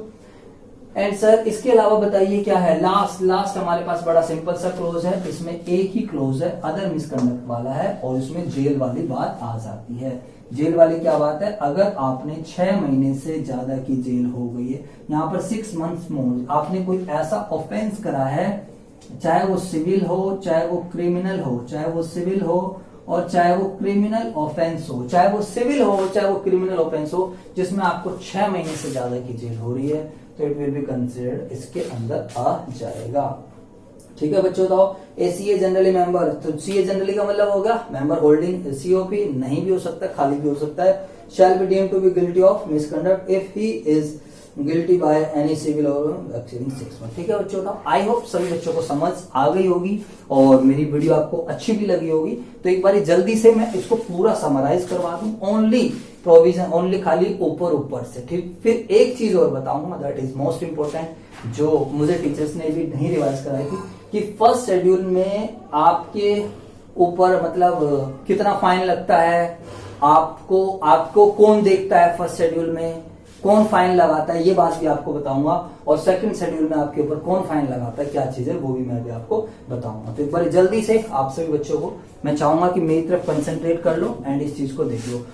एंड सर इसके अलावा बताइए क्या है, लास्ट हमारे पास बड़ा सिंपल सा क्लोज है, इसमें एक ही क्लोज है, अदर मिसकंडक्ट वाला है, और इसमें जेल वाली बात आ जाती है। जेल वाली क्या बात है, अगर आपने 6 महीने से ज्यादा की जेल हो गई है, यहाँ पर 6 मंथ्स मोर, आपने कोई ऐसा ऑफेंस करा है, चाहे वो सिविल हो चाहे वो क्रिमिनल हो, चाहे वो सिविल हो और चाहे वो क्रिमिनल ऑफेंस हो, चाहे वो सिविल हो चाहे वो क्रिमिनल ऑफेंस हो, जिसमें आपको 6 महीने से ज्यादा की जेल हो रही है तो इट विल बी कंसिडर्ड, इसके अंदर आ जाएगा। ठीक है बच्चों बताओ, एसीए जनरली मेंबर, तो सीए जनरली का मतलब होगा मेंबर होल्डिंग सीओपी, नहीं भी हो सकता खाली भी हो सकता है, shall be deemed to be guilty of misconduct if he is guilty by any civil और एक्सीडिंग 6 मंथ। ठीक है बच्चों बताओ, आई होप सभी बच्चों को समझ आ गई होगी और मेरी वीडियो आपको अच्छी भी लगी होगी, तो एक बार जल्दी से मैं इसको पूरा समराइज करवा दूं, ओनली प्रोविजन, ओनली खाली ऊपर से। ठीक, फिर एक चीज और बताऊंगा दैट इज मोस्ट इंपॉर्टेंट, जो मुझे टीचर्स ने भी नहीं रिवाइज कराई थी, कि फर्स्ट शेड्यूल में आपके ऊपर मतलब कितना फाइन लगता है, आपको कौन देखता है, फर्स्ट शेड्यूल में कौन फाइन लगाता है, ये बात भी आपको बताऊंगा, और सेकंड शेड्यूल में आपके ऊपर कौन फाइन लगाता है, क्या चीज है वो भी मैं भी आपको बताऊंगा। तो एक बार जल्दी से आप सभी बच्चों को मैं चाहूंगा कि मेरी तरफ कंसंट्रेट कर लो एंड इस चीज को देख लो।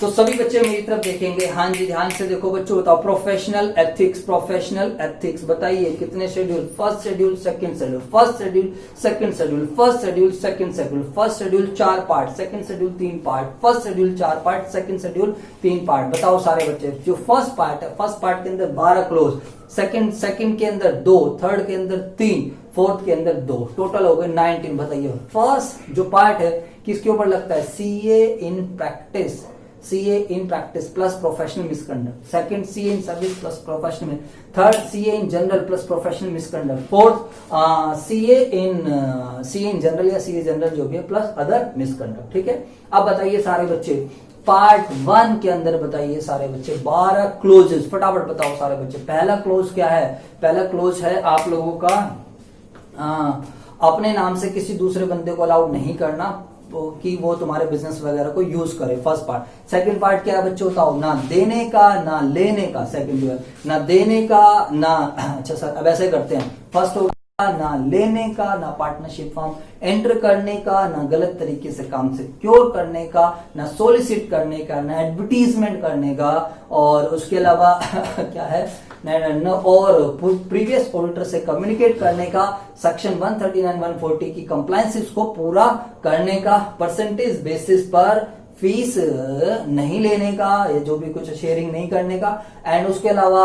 तो सभी बच्चे मेरी तरफ देखेंगे, हाँ जी ध्यान से देखो बच्चों, बताओ प्रोफेशनल एथिक्स बताइए कितने schedule, first schedule second schedule, first schedule second schedule, first schedule second schedule, first schedule 4 part, second schedule 3 part, first schedule 4 part, second schedule 3 part. बताओ सारे बच्चे, जो फर्स्ट पार्ट है, फर्स्ट पार्ट के अंदर 12 close, second के अंदर 2, third के अंदर 3, फोर्थ के अंदर 2, टोटल हो गए 19। बताइए फर्स्ट जो पार्ट है किसके ऊपर लगता है, CA in practice plus professional misconduct, second CA in service plus professional, third CA in general plus professional misconduct, fourth CA in general या सीए जनरल जो भी है प्लस अदर मिसकंडक्ट। ठीक है, अब बताइए सारे बच्चे, पार्ट 1 के अंदर बताइए सारे बच्चे 12 क्लोजेस, फटाफट बताओ सारे बच्चे। पहला क्लोज क्या है? पहला क्लोज है आप लोगों का अपने नाम से किसी दूसरे बंदे को अलाउड नहीं करना कि वो तुम्हारे बिजनेस वगैरह को यूज करे, फर्स्ट पार्ट। सेकंड पार्ट क्या है बच्चों बताओ? ना देने का ना लेने का। सेकंड जो है ना देने का ना अच्छा सर अब ऐसे करते हैं, फर्स्ट होगा ना लेने का ना पार्टनरशिप फॉर्म एंटर करने का ना गलत तरीके से काम सिक्योर करने का ना सोलिसिट करने का ना एडवर्टीजमेंट करने का, और उसके अलावा क्या है न और प्रीवियस ऑडिटर से कम्युनिकेट करने का, सेक्शन 139 140 की कंप्लायंसेस को पूरा करने का, परसेंटेज बेसिस पर फीस नहीं लेने का, या जो भी कुछ शेयरिंग नहीं करने का, एंड उसके अलावा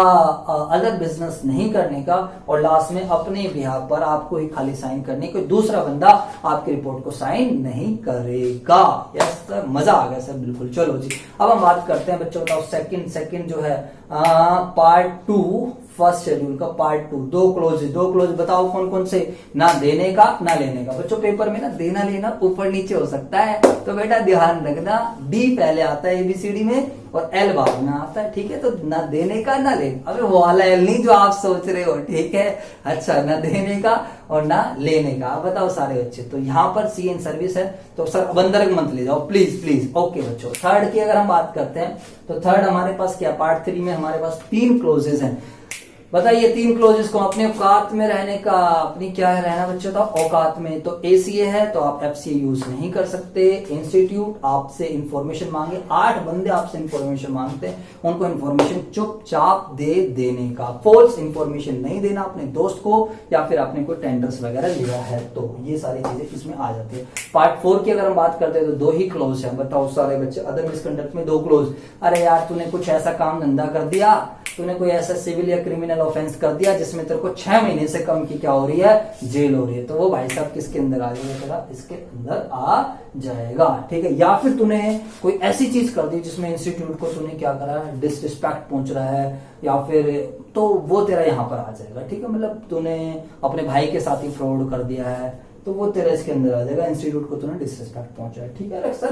अदर बिजनेस नहीं करने का, और लास्ट में अपने बिहाफ पर आपको ही खाली साइन करने, कोई दूसरा बंदा आपकी रिपोर्ट को साइन नहीं करेगा। यस सर, मजा आ गया सर, बिल्कुल। चलो जी, अब हम बात करते हैं बच्चों बताओ सेकंड जो है पार्ट 2 फर्स्ट शेड्यूल का पार्ट 2। दो क्लोज बताओ कौन कौन से? ना देने का ना लेने का। बच्चों पेपर में ना देना लेना ऊपर नीचे हो सकता है, तो बेटा ध्यान रखना, डी पहले आता है एबीसीडी में और एल बाद में आता है, ठीक है? तो ना देने का ना लेने, अबे वो वाला एल नहीं जो आप सोच रहे हो, ठीक है? अच्छा, ना देने का और ना लेने का। अब बताओ सारे बच्चे, तो यहाँ पर सी इन सर्विस है, तो सर बंदर मत ले जाओ प्लीज। ओके बच्चों, थर्ड की अगर हम बात करते हैं तो थर्ड हमारे पास क्या, पार्ट 3 में हमारे पास 3 क्लोजेस हैं। बताइए 3 क्लोजेस को। अपने औकात में रहने का, अपनी क्या है रहना बच्चों था औकात में, तो एसीए है तो आप एफसीए यूज नहीं कर सकते। इंस्टीट्यूट आपसे इंफॉर्मेशन मांगे, 8 बंदे आपसे इंफॉर्मेशन मांगते हैं, उनको इंफॉर्मेशन चुपचाप दे देने का, फोल्स इंफॉर्मेशन नहीं देना अपने दोस्त को, या फिर आपने कोई टेंडर्स वगैरह लिया है तो ये सारी चीजें इसमें आ जाती है। पार्ट 4 की अगर हम बात करते हैं तो 2 ही क्लोज है। बताओ सारे बच्चे, अदर मिसकंडक्ट में 2 क्लोज। अरे यार तूने कुछ ऐसा काम धंधा कर दिया, तूने कोई ऐसा सिविल या क्रिमिनल ऑफेंस कर दिया जिसमें तेरे को 6 महीने से कम की क्या हो रही है, जेल हो रही है, तो वो भाई साहब किसके अंदर आ जाएगा, तेरा इसके अंदर आ जाएगा, ठीक है? या फिर तूने कोई ऐसी चीज कर दी जिसमें इंस्टीट्यूट को तूने क्या करा है, डिसरिस्पेक्ट पहुंच रहा है, या फिर तो वो तेरा यहाँ पर आ जाएगा, ठीक है? मतलब तूने अपने भाई के साथ ही फ्रॉड कर दिया है तो वो तेरा इसके अंदर आ जाएगा, इंस्टीट्यूट को तूने डिसरिस्पेक्ट पहुंचा है, ठीक है? सर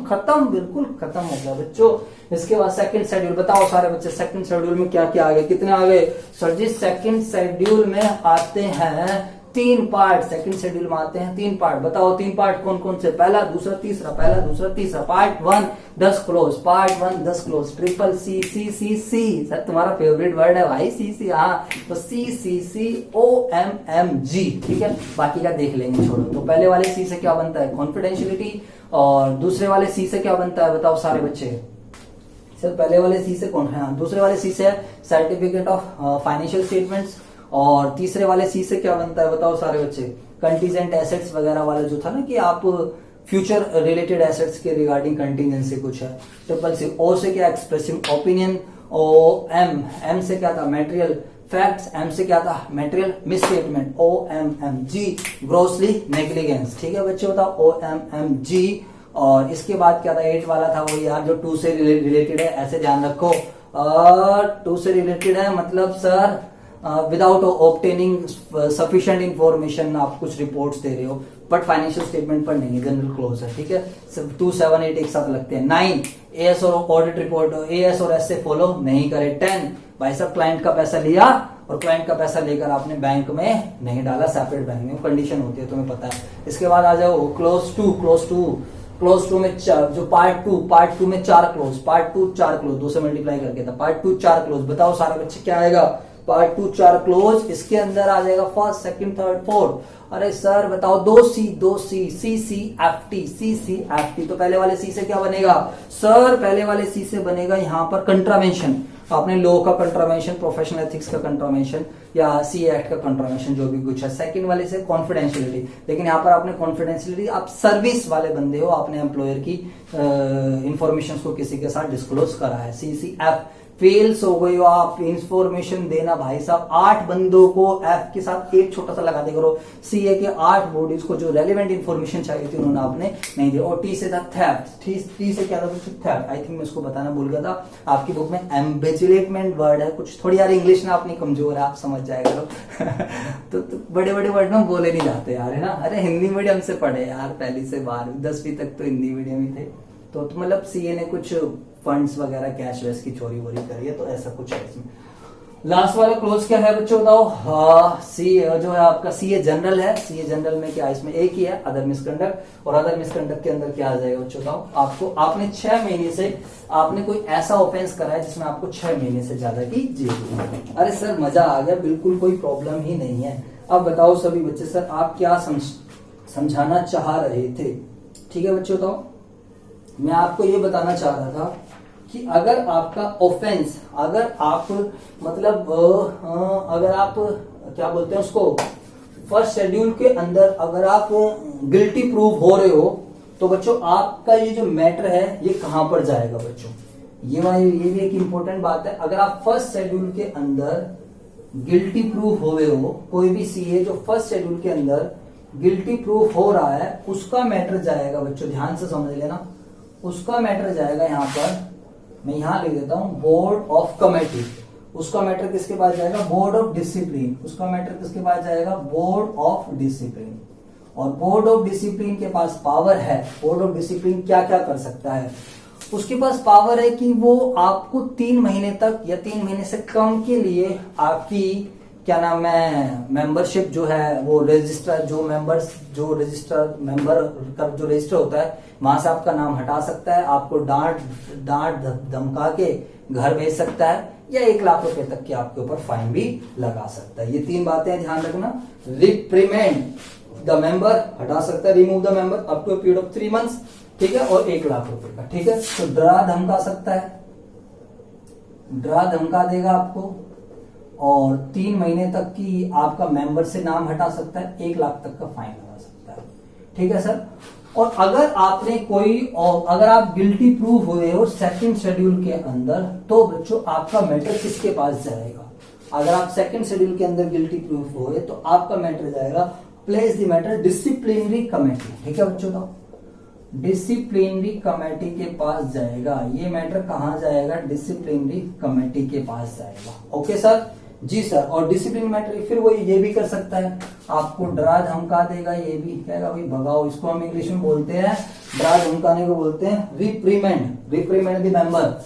खत्म बिल्कुल खत्म हो गया बच्चों। इसके बाद सेकंड शेड्यूल, बताओ सारे बच्चे सेकंड शेड्यूल में क्या क्या आ गए, कितने आ गए? सर जी सेकंड शेड्यूल में आते हैं 3 पार्ट। सेकंड शेड्यूल में आते हैं 3 पार्ट। बताओ 3 पार्ट कौन कौन से? पहला दूसरा तीसरा, पहला दूसरा तीसरा। Part 1 10 clause, part 1 10 clause, triple C C C C, sir तुम्हारा फेवरेट वर्ड है भाई सी सी, हाँ तो सी सी सी ओ एम एम जी, ठीक है? बाकी का देख लेंगे, छोड़ो। तो पहले वाले सी से क्या बनता है, कॉन्फिडेंशियलिटी, और दूसरे वाले सी से क्या बनता है बताओ सारे बच्चे? सर पहले वाले सी से कौन है, दूसरे वाले सी से सर्टिफिकेट ऑफ फाइनेंशियल स्टेटमेंट्स, और तीसरे वाले सी से क्या बनता है बताओ सारे बच्चे? कंटीजेंट एसेट्स वगैरह वाला जो था ना कि आप फ्यूचर रिलेटेड एसेट्स के रिगार्डिंग कंटीजेंसी कुछ है। ट्रिपल सी, ओ से क्या, एक्सप्रेसिव ओपिनियन, ओ एम से क्या था, मेटेरियल फैक्ट्स, एम से क्या था, material misstatement, O M G grossly negligence, ठीक है बच्चे? बताओ ओ एम जी। और इसके बाद क्या था, 8 वाला था वो यार जो 2 से रिलेटेड है, ऐसे ध्यान रखो 2 से रिलेटेड है मतलब sir without obtaining sufficient information आप कुछ रिपोर्ट्स दे रहे हो बट फाइनेंशियल स्टेटमेंट पर नहीं, जनरल क्लोज है, ठीक है? 2 7 8 एक साथ लगते हैं। 9 एएस और ऑडिट रिपोर्ट, एएस और एस से फॉलो नहीं करे। 10 भाई साहब क्लाइंट का पैसा लिया और क्लाइंट का पैसा लेकर आपने बैंक में नहीं डाला, सेपरेट बैंक में, कंडीशन होती है तुम्हें पता है। इसके बाद आ जाओ क्लोज टू में जो पार्ट 2 में 4 क्लोज, पार्ट 2 4 क्लोज, 2 से मल्टीप्लाई करके था, पार्ट 2 4 क्लोज। बताओ सारे बच्चे क्या आएगा, पार्ट 2 4 क्लोज, इसके अंदर आ जाएगा फर्स्ट सेकंड थर्ड फोर्थ। अरे सर बताओ 2 सी सी सी एफ टी, तो पहले वाले सी से क्या बनेगा सर? पहले वाले सी से बनेगा यहाँ पर कंट्रावेंशन, आपने लॉ का कंट्रावेंशन, प्रोफेशनल एथिक्स का कंट्रावेंशन, या सी एक्ट का कंट्रावेंशन, जो भी कुछ है। सेकंड वाले से कॉन्फिडेंशियलिटी, लेकिन यहाँ पर आपने कॉन्फिडेंशियलिटी, आप सर्विस वाले बंदे हो, आपने एम्प्लॉयर की इंफॉर्मेशन को किसी के साथ डिस्क्लोज करा है। सी एफ फेल्स हो गई हो आप, इंफॉर्मेशन देना भाई साहब 8 बंदों को, एफ के साथ एक छोटा सा लगा दे करो, सीए के 8 बॉडीज को जो रेलिवेंट इंफॉर्मेशन चाहिए थी उन्होंने आपने नहीं दी। और टी से था थेफ्ट, टी से क्या था, थेफ्ट, आई थिंक मैं उसको बताना भूल गया था, आपकी बुक में एम्बेचुलेटमेंट वर्ड है कुछ, थोड़ी यार इंग्लिश ना अपनी कमजोर है, आप समझ जाया करो तो बड़े बड़े वर्ड ना बोले नहीं जाते यार, है ना? अरे हिंदी मीडियम से पढ़े यार, पहली से 12वीं 10वीं तक तो हिंदी मीडियम ही थे, तो मतलब सीए ने कुछ फंड्स वगैरह कैश वैश की चोरी वोरी करी है, तो ऐसा कुछ है इसमें। लास्ट वाला क्लोज क्या है बच्चों बताओ? सी जो है आपका सीए जनरल है। सीए जनरल में क्या इसमें एक ही है, अदर मिसकंडक्ट। और अदर मिसकंडक्ट के अंदर क्या आ जाएगा बच्चों बताओ? आपको आपने 6 महीने से आपने कोई ऐसा ऑफेंस करा है जिसमें आपको 6 महीने से ज्यादा की जेल। अरे सर मजा आ गया, बिल्कुल कोई प्रॉब्लम ही नहीं है। अब बताओ सभी बच्चे, सर आप क्या समझाना चाह रहे थे? ठीक है बच्चों बताओ। मैं आपको ये बताना चाह रहा था कि अगर आपका ऑफेंस, अगर आप मतलब अगर आप क्या बोलते हैं उसको, फर्स्ट शेड्यूल के अंदर अगर आप गिल्टी प्रूव हो रहे हो, तो बच्चों आपका ये जो मैटर है ये कहां पर जाएगा बच्चों? ये भी एक इंपॉर्टेंट बात है। अगर आप फर्स्ट शेड्यूल के अंदर गिल्टी प्रूफ हो रहे हो, कोई भी सीए जो फर्स्ट शेड्यूल के अंदर गिल्टी प्रूफ हो रहा है, उसका मैटर जाएगा बच्चों, ध्यान से समझ लेना, उसका मैटर जाएगा यहां पर, मैं यहां लिख देता हूं, बोर्ड ऑफ कमेटी। उसका मैटर किसके पास जाएगा? Board of discipline. उसका मैटर किसके पास जाएगा? Board of discipline. और बोर्ड ऑफ डिसिप्लिन के पास पावर है। बोर्ड ऑफ डिसिप्लिन क्या क्या कर सकता है? उसके पास पावर है कि वो आपको 3 महीने तक या 3 महीने से कम के लिए आपकी क्या नाम है मेंबरशिप जो है वो रजिस्टर, जो मेंबर का जो रजिस्टर होता है वहां से आपका नाम हटा सकता है, आपको डांट धमका के घर भेज सकता है, या 1 लाख रुपए तक की आपके ऊपर फाइन भी लगा सकता है। ये 3 बातें ध्यान रखना। रिप्रीमेंड द मेंबर, हटा सकता है, remove the member up to period of 3 months, ठीक है, और 1 लाख रुपए का, ठीक है। तो डरा धमका सकता है, डरा धमका देगा आपको, और 3 महीने तक की आपका मेंबर से नाम हटा सकता है, 1 लाख तक का फाइन लगा सकता है, ठीक है सर। और अगर आपने अगर आप गिल्टी प्रूव हुए हो सेकंड शेड्यूल के अंदर, तो बच्चों आपका मैटर किसके पास जाएगा? अगर आप सेकंड शेड्यूल के अंदर गिल्टी प्रूफ हुए तो आपका मैटर जाएगा, place the matter disciplinary committee, ठीक है बच्चों का, डिसिप्लिनरी कमेटी के पास जाएगा। ये मैटर कहां जाएगा? डिसिप्लिनरी कमेटी के पास जाएगा। ओके सर, जी सर। और डिसिप्लिन मैटर फिर वो ये भी कर सकता है, आपको डरा धमका देगा, ये भी कहेगा भाई भगाओ, इसको हम इंग्लिश में बोलते हैं, डरा धमकाने को बोलते हैं रिप्रीमेंड द मेंबर।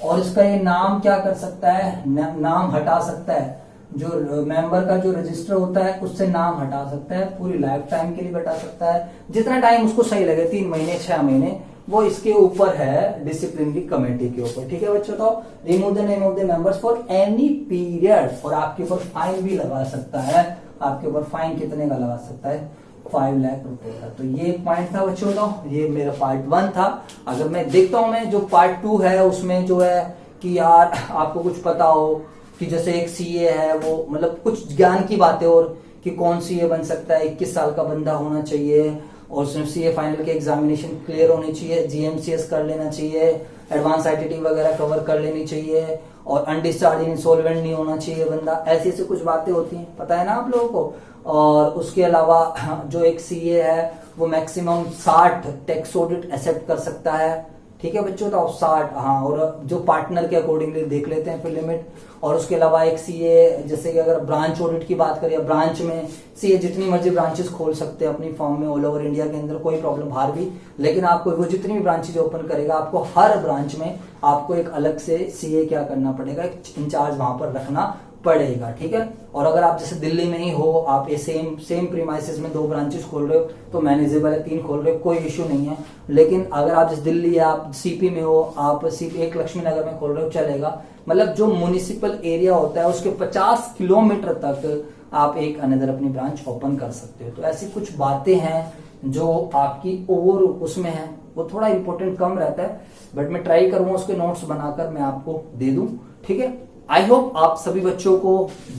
और इसका ये नाम क्या कर सकता है? नाम हटा सकता है, जो मेंबर का जो रजिस्टर होता है उससे नाम हटा सकता है, पूरी लाइफ टाइम के लिए हटा सकता है, जितना टाइम उसको सही लगे, 3 महीने 6 महीने, वो इसके ऊपर है, डिसिप्लिनरी कमेटी के ऊपर, ठीक है बच्चों। तो remove the name of the members for any period, और आपके ऊपर फाइन भी लगा सकता है। आपके ऊपर फाइन कितने का लगा सकता है? 5 लाख रुपए का। तो ये पॉइंट था बच्चों का, ये मेरा पार्ट 1 था। अगर मैं देखता हूं, मैं जो पार्ट 2 है उसमें जो है कि यार आपको कुछ पता हो कि जैसे एक सीए है, वो मतलब कुछ ज्ञान की बातें, और कि कौन सीए बन सकता है, 21 साल का बंदा होना चाहिए, और उसमें सीए फाइनल के एग्जामिनेशन क्लियर होनी चाहिए, जीएमसीएस कर लेना चाहिए, एडवांस आईटीटी वगैरह कवर कर लेनी चाहिए, और अनडिस्चार्ज इंसॉल्वेंट नहीं होना चाहिए बंदा, ऐसी ऐसी कुछ बातें होती हैं, पता है ना आप लोगों को। और उसके अलावा जो एक सीए है वो मैक्सिमम 60 टैक्स ऑडिट एक्सेप्ट कर सकता है, ठीक है बच्चों, तो 60, हाँ, और जो पार्टनर के अकॉर्डिंगली देख लेते हैं फिर लिमिट। और उसके अलावा एक सीए, जैसे कि अगर ब्रांच ऑडिट की बात करें, ब्रांच में सीए जितनी मर्जी ब्रांचेस खोल सकते हैं अपनी फर्म में ऑल ओवर इंडिया के अंदर, कोई प्रॉब्लम बाहर भी, लेकिन आपको वो जितनी भी ब्रांचेज ओपन करेगा, आपको हर ब्रांच में आपको एक अलग से सीए क्या करना पड़ेगा, एक इंचार्ज वहां पर रखना पड़ेगा, ठीक है। और अगर आप जैसे दिल्ली में ही हो, आप ये सेम प्रीमाइसेस में 2 ब्रांचेस खोल रहे हो तो मैनेजेबल है, 3 खोल रहे हो कोई इश्यू नहीं है। लेकिन अगर आप जैसे दिल्ली या आप सीपी में हो, आप सीपी एक लक्ष्मी नगर में खोल रहे हो, चलेगा। मतलब जो म्युनिसिपल एरिया होता है उसके 50 किलोमीटर तक आप एक अनदर अपनी ब्रांच ओपन कर सकते हो। तो ऐसी कुछ बातें हैं जो आपकी ओवर उसमें है, वो थोड़ा इंपॉर्टेंट कम रहता है, बट मैं ट्राई करूंगा उसके नोट्स बनाकर मैं आपको दे दूं, ठीक है। आई होप आप सभी बच्चों को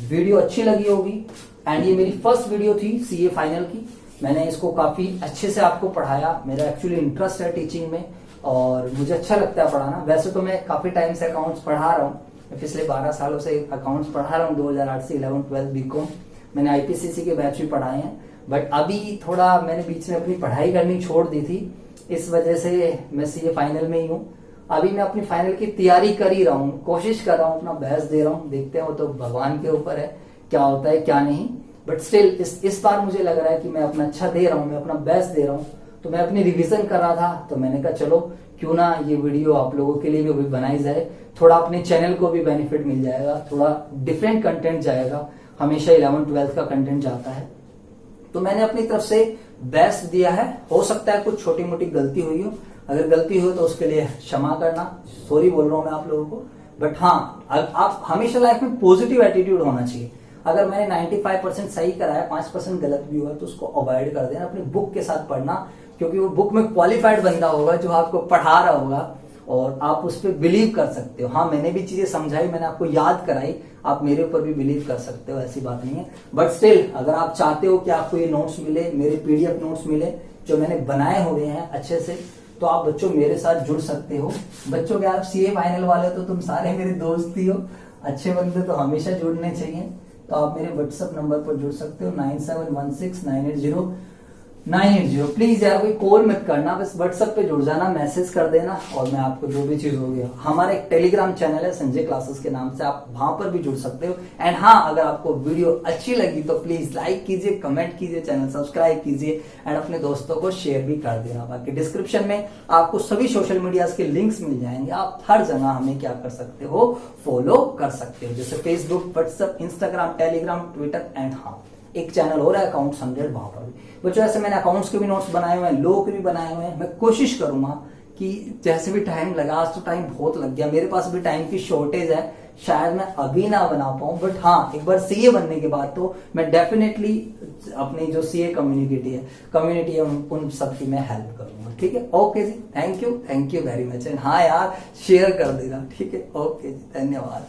वीडियो अच्छी लगी होगी, एंड ये मेरी फर्स्ट वीडियो थी सीए फाइनल की। मैंने इसको काफी अच्छे से आपको पढ़ाया, मेरा एक्चुअली इंटरेस्ट है टीचिंग में और मुझे अच्छा लगता है पढ़ाना। वैसे तो मैं काफी टाइम से अकाउंट्स पढ़ा रहा हूँ, मैं पिछले 12 सालों से अकाउंट्स पढ़ा रहा हूँ, 2008 से 11, 12 बीकॉम। मैंने आईपीसीसी के बैच भी पढ़ाए हैं, बट अभी थोड़ा मैंने बीच में अपनी पढ़ाई करनी छोड़ दी थी, इस वजह से मैं सीए फाइनल में ही हूँ। अभी मैं अपनी फाइनल की तैयारी कर ही रहा हूँ, कोशिश कर रहा हूँ, अपना बेस्ट दे रहा हूँ, देखते हैं, वो तो भगवान के ऊपर है क्या होता है क्या नहीं। बट स्टिल इस बार मुझे लग रहा है कि मैं अपना अच्छा दे रहा हूँ, मैं अपना बेस्ट दे रहा हूँ। तो मैं अपनी रिवीजन कर रहा था, तो मैंने कहा चलो क्यों ना ये वीडियो आप लोगों के लिए भी बनाई जाए, थोड़ा अपने चैनल को भी बेनिफिट मिल जाएगा, थोड़ा डिफरेंट कंटेंट जाएगा। हमेशा 11th-12th का कंटेंट जाता है, तो मैंने अपनी तरफ से बेस्ट दिया है। हो सकता है कुछ छोटी मोटी गलती हुई हो, अगर गलती हो तो उसके लिए क्षमा करना, सॉरी बोल रहा हूं मैं आप लोगों को। बट हाँ, आप हमेशा लाइफ में पॉजिटिव एटीट्यूड होना चाहिए। अगर मैंने 95% सही कराया, 5% गलत भी हुआ, तो उसको अवॉइड कर देना, अपनी बुक के साथ पढ़ना, क्योंकि वो बुक में क्वालिफाइड बंदा होगा जो आपको पढ़ा रहा होगा और आप उस पर बिलीव कर सकते हो। हाँ, मैंने भी चीजें समझाई, मैंने आपको याद कराई, आप मेरे ऊपर भी बिलीव कर सकते हो, ऐसी बात नहीं है। बट स्टिल, अगर आप चाहते हो कि आपको ये नोट्स मिले, मेरे पीडीएफ नोट्स मिले जो मैंने बनाए हुए हैं अच्छे से, तो आप बच्चों मेरे साथ जुड़ सकते हो। बच्चों, क्या आप सीए फाइनल वाले, तो तुम सारे मेरे दोस्त ही हो, अच्छे बंदे तो हमेशा जुड़ने चाहिए। तो आप मेरे व्हाट्सएप नंबर पर जुड़ सकते हो 9716980980। प्लीज यार कोई कॉल मत करना, बस व्हाट्सएप पे जुड़ जाना, मैसेज कर देना और मैं आपको जो भी चीज होगी। हमारा एक टेलीग्राम चैनल है संजय क्लासेस के नाम से, आप वहां पर भी जुड़ सकते हो। एंड हाँ, अगर आपको वीडियो अच्छी लगी तो प्लीज लाइक कीजिए, कमेंट कीजिए, चैनल सब्सक्राइब कीजिए एंड अपने दोस्तों को शेयर भी कर देना। बाकी डिस्क्रिप्शन में आपको सभी सोशल मीडिया के लिंक्स मिल जाएंगे, आप हर जगह हमें क्या कर सकते हो, फॉलो कर सकते हो, जैसे Facebook, WhatsApp, Instagram, Telegram, Twitter and हाँ, एक चैनल हो रहा है अकाउंट्स 100, वहां पर भी बच्चों ऐसे मैंने अकाउंट्स के भी नोट्स बनाए हुए हैं, लो के भी बनाए हुए हैं। मैं कोशिश करूंगा कि जैसे भी टाइम लगा, आज तो टाइम बहुत लग गया, मेरे पास भी टाइम की शॉर्टेज है, शायद मैं अभी ना बना पाऊं। बट हाँ, एक बार सीए बनने के बाद तो मैं डेफिनेटली अपनी जो सीए कम्युनिटी है उन सबकी मैं हेल्प करूंगा। ठीक है, ओके जी, thank you very much. And हाँ यार, शेयर कर देना। ठीक है, ओके जी, धन्यवाद।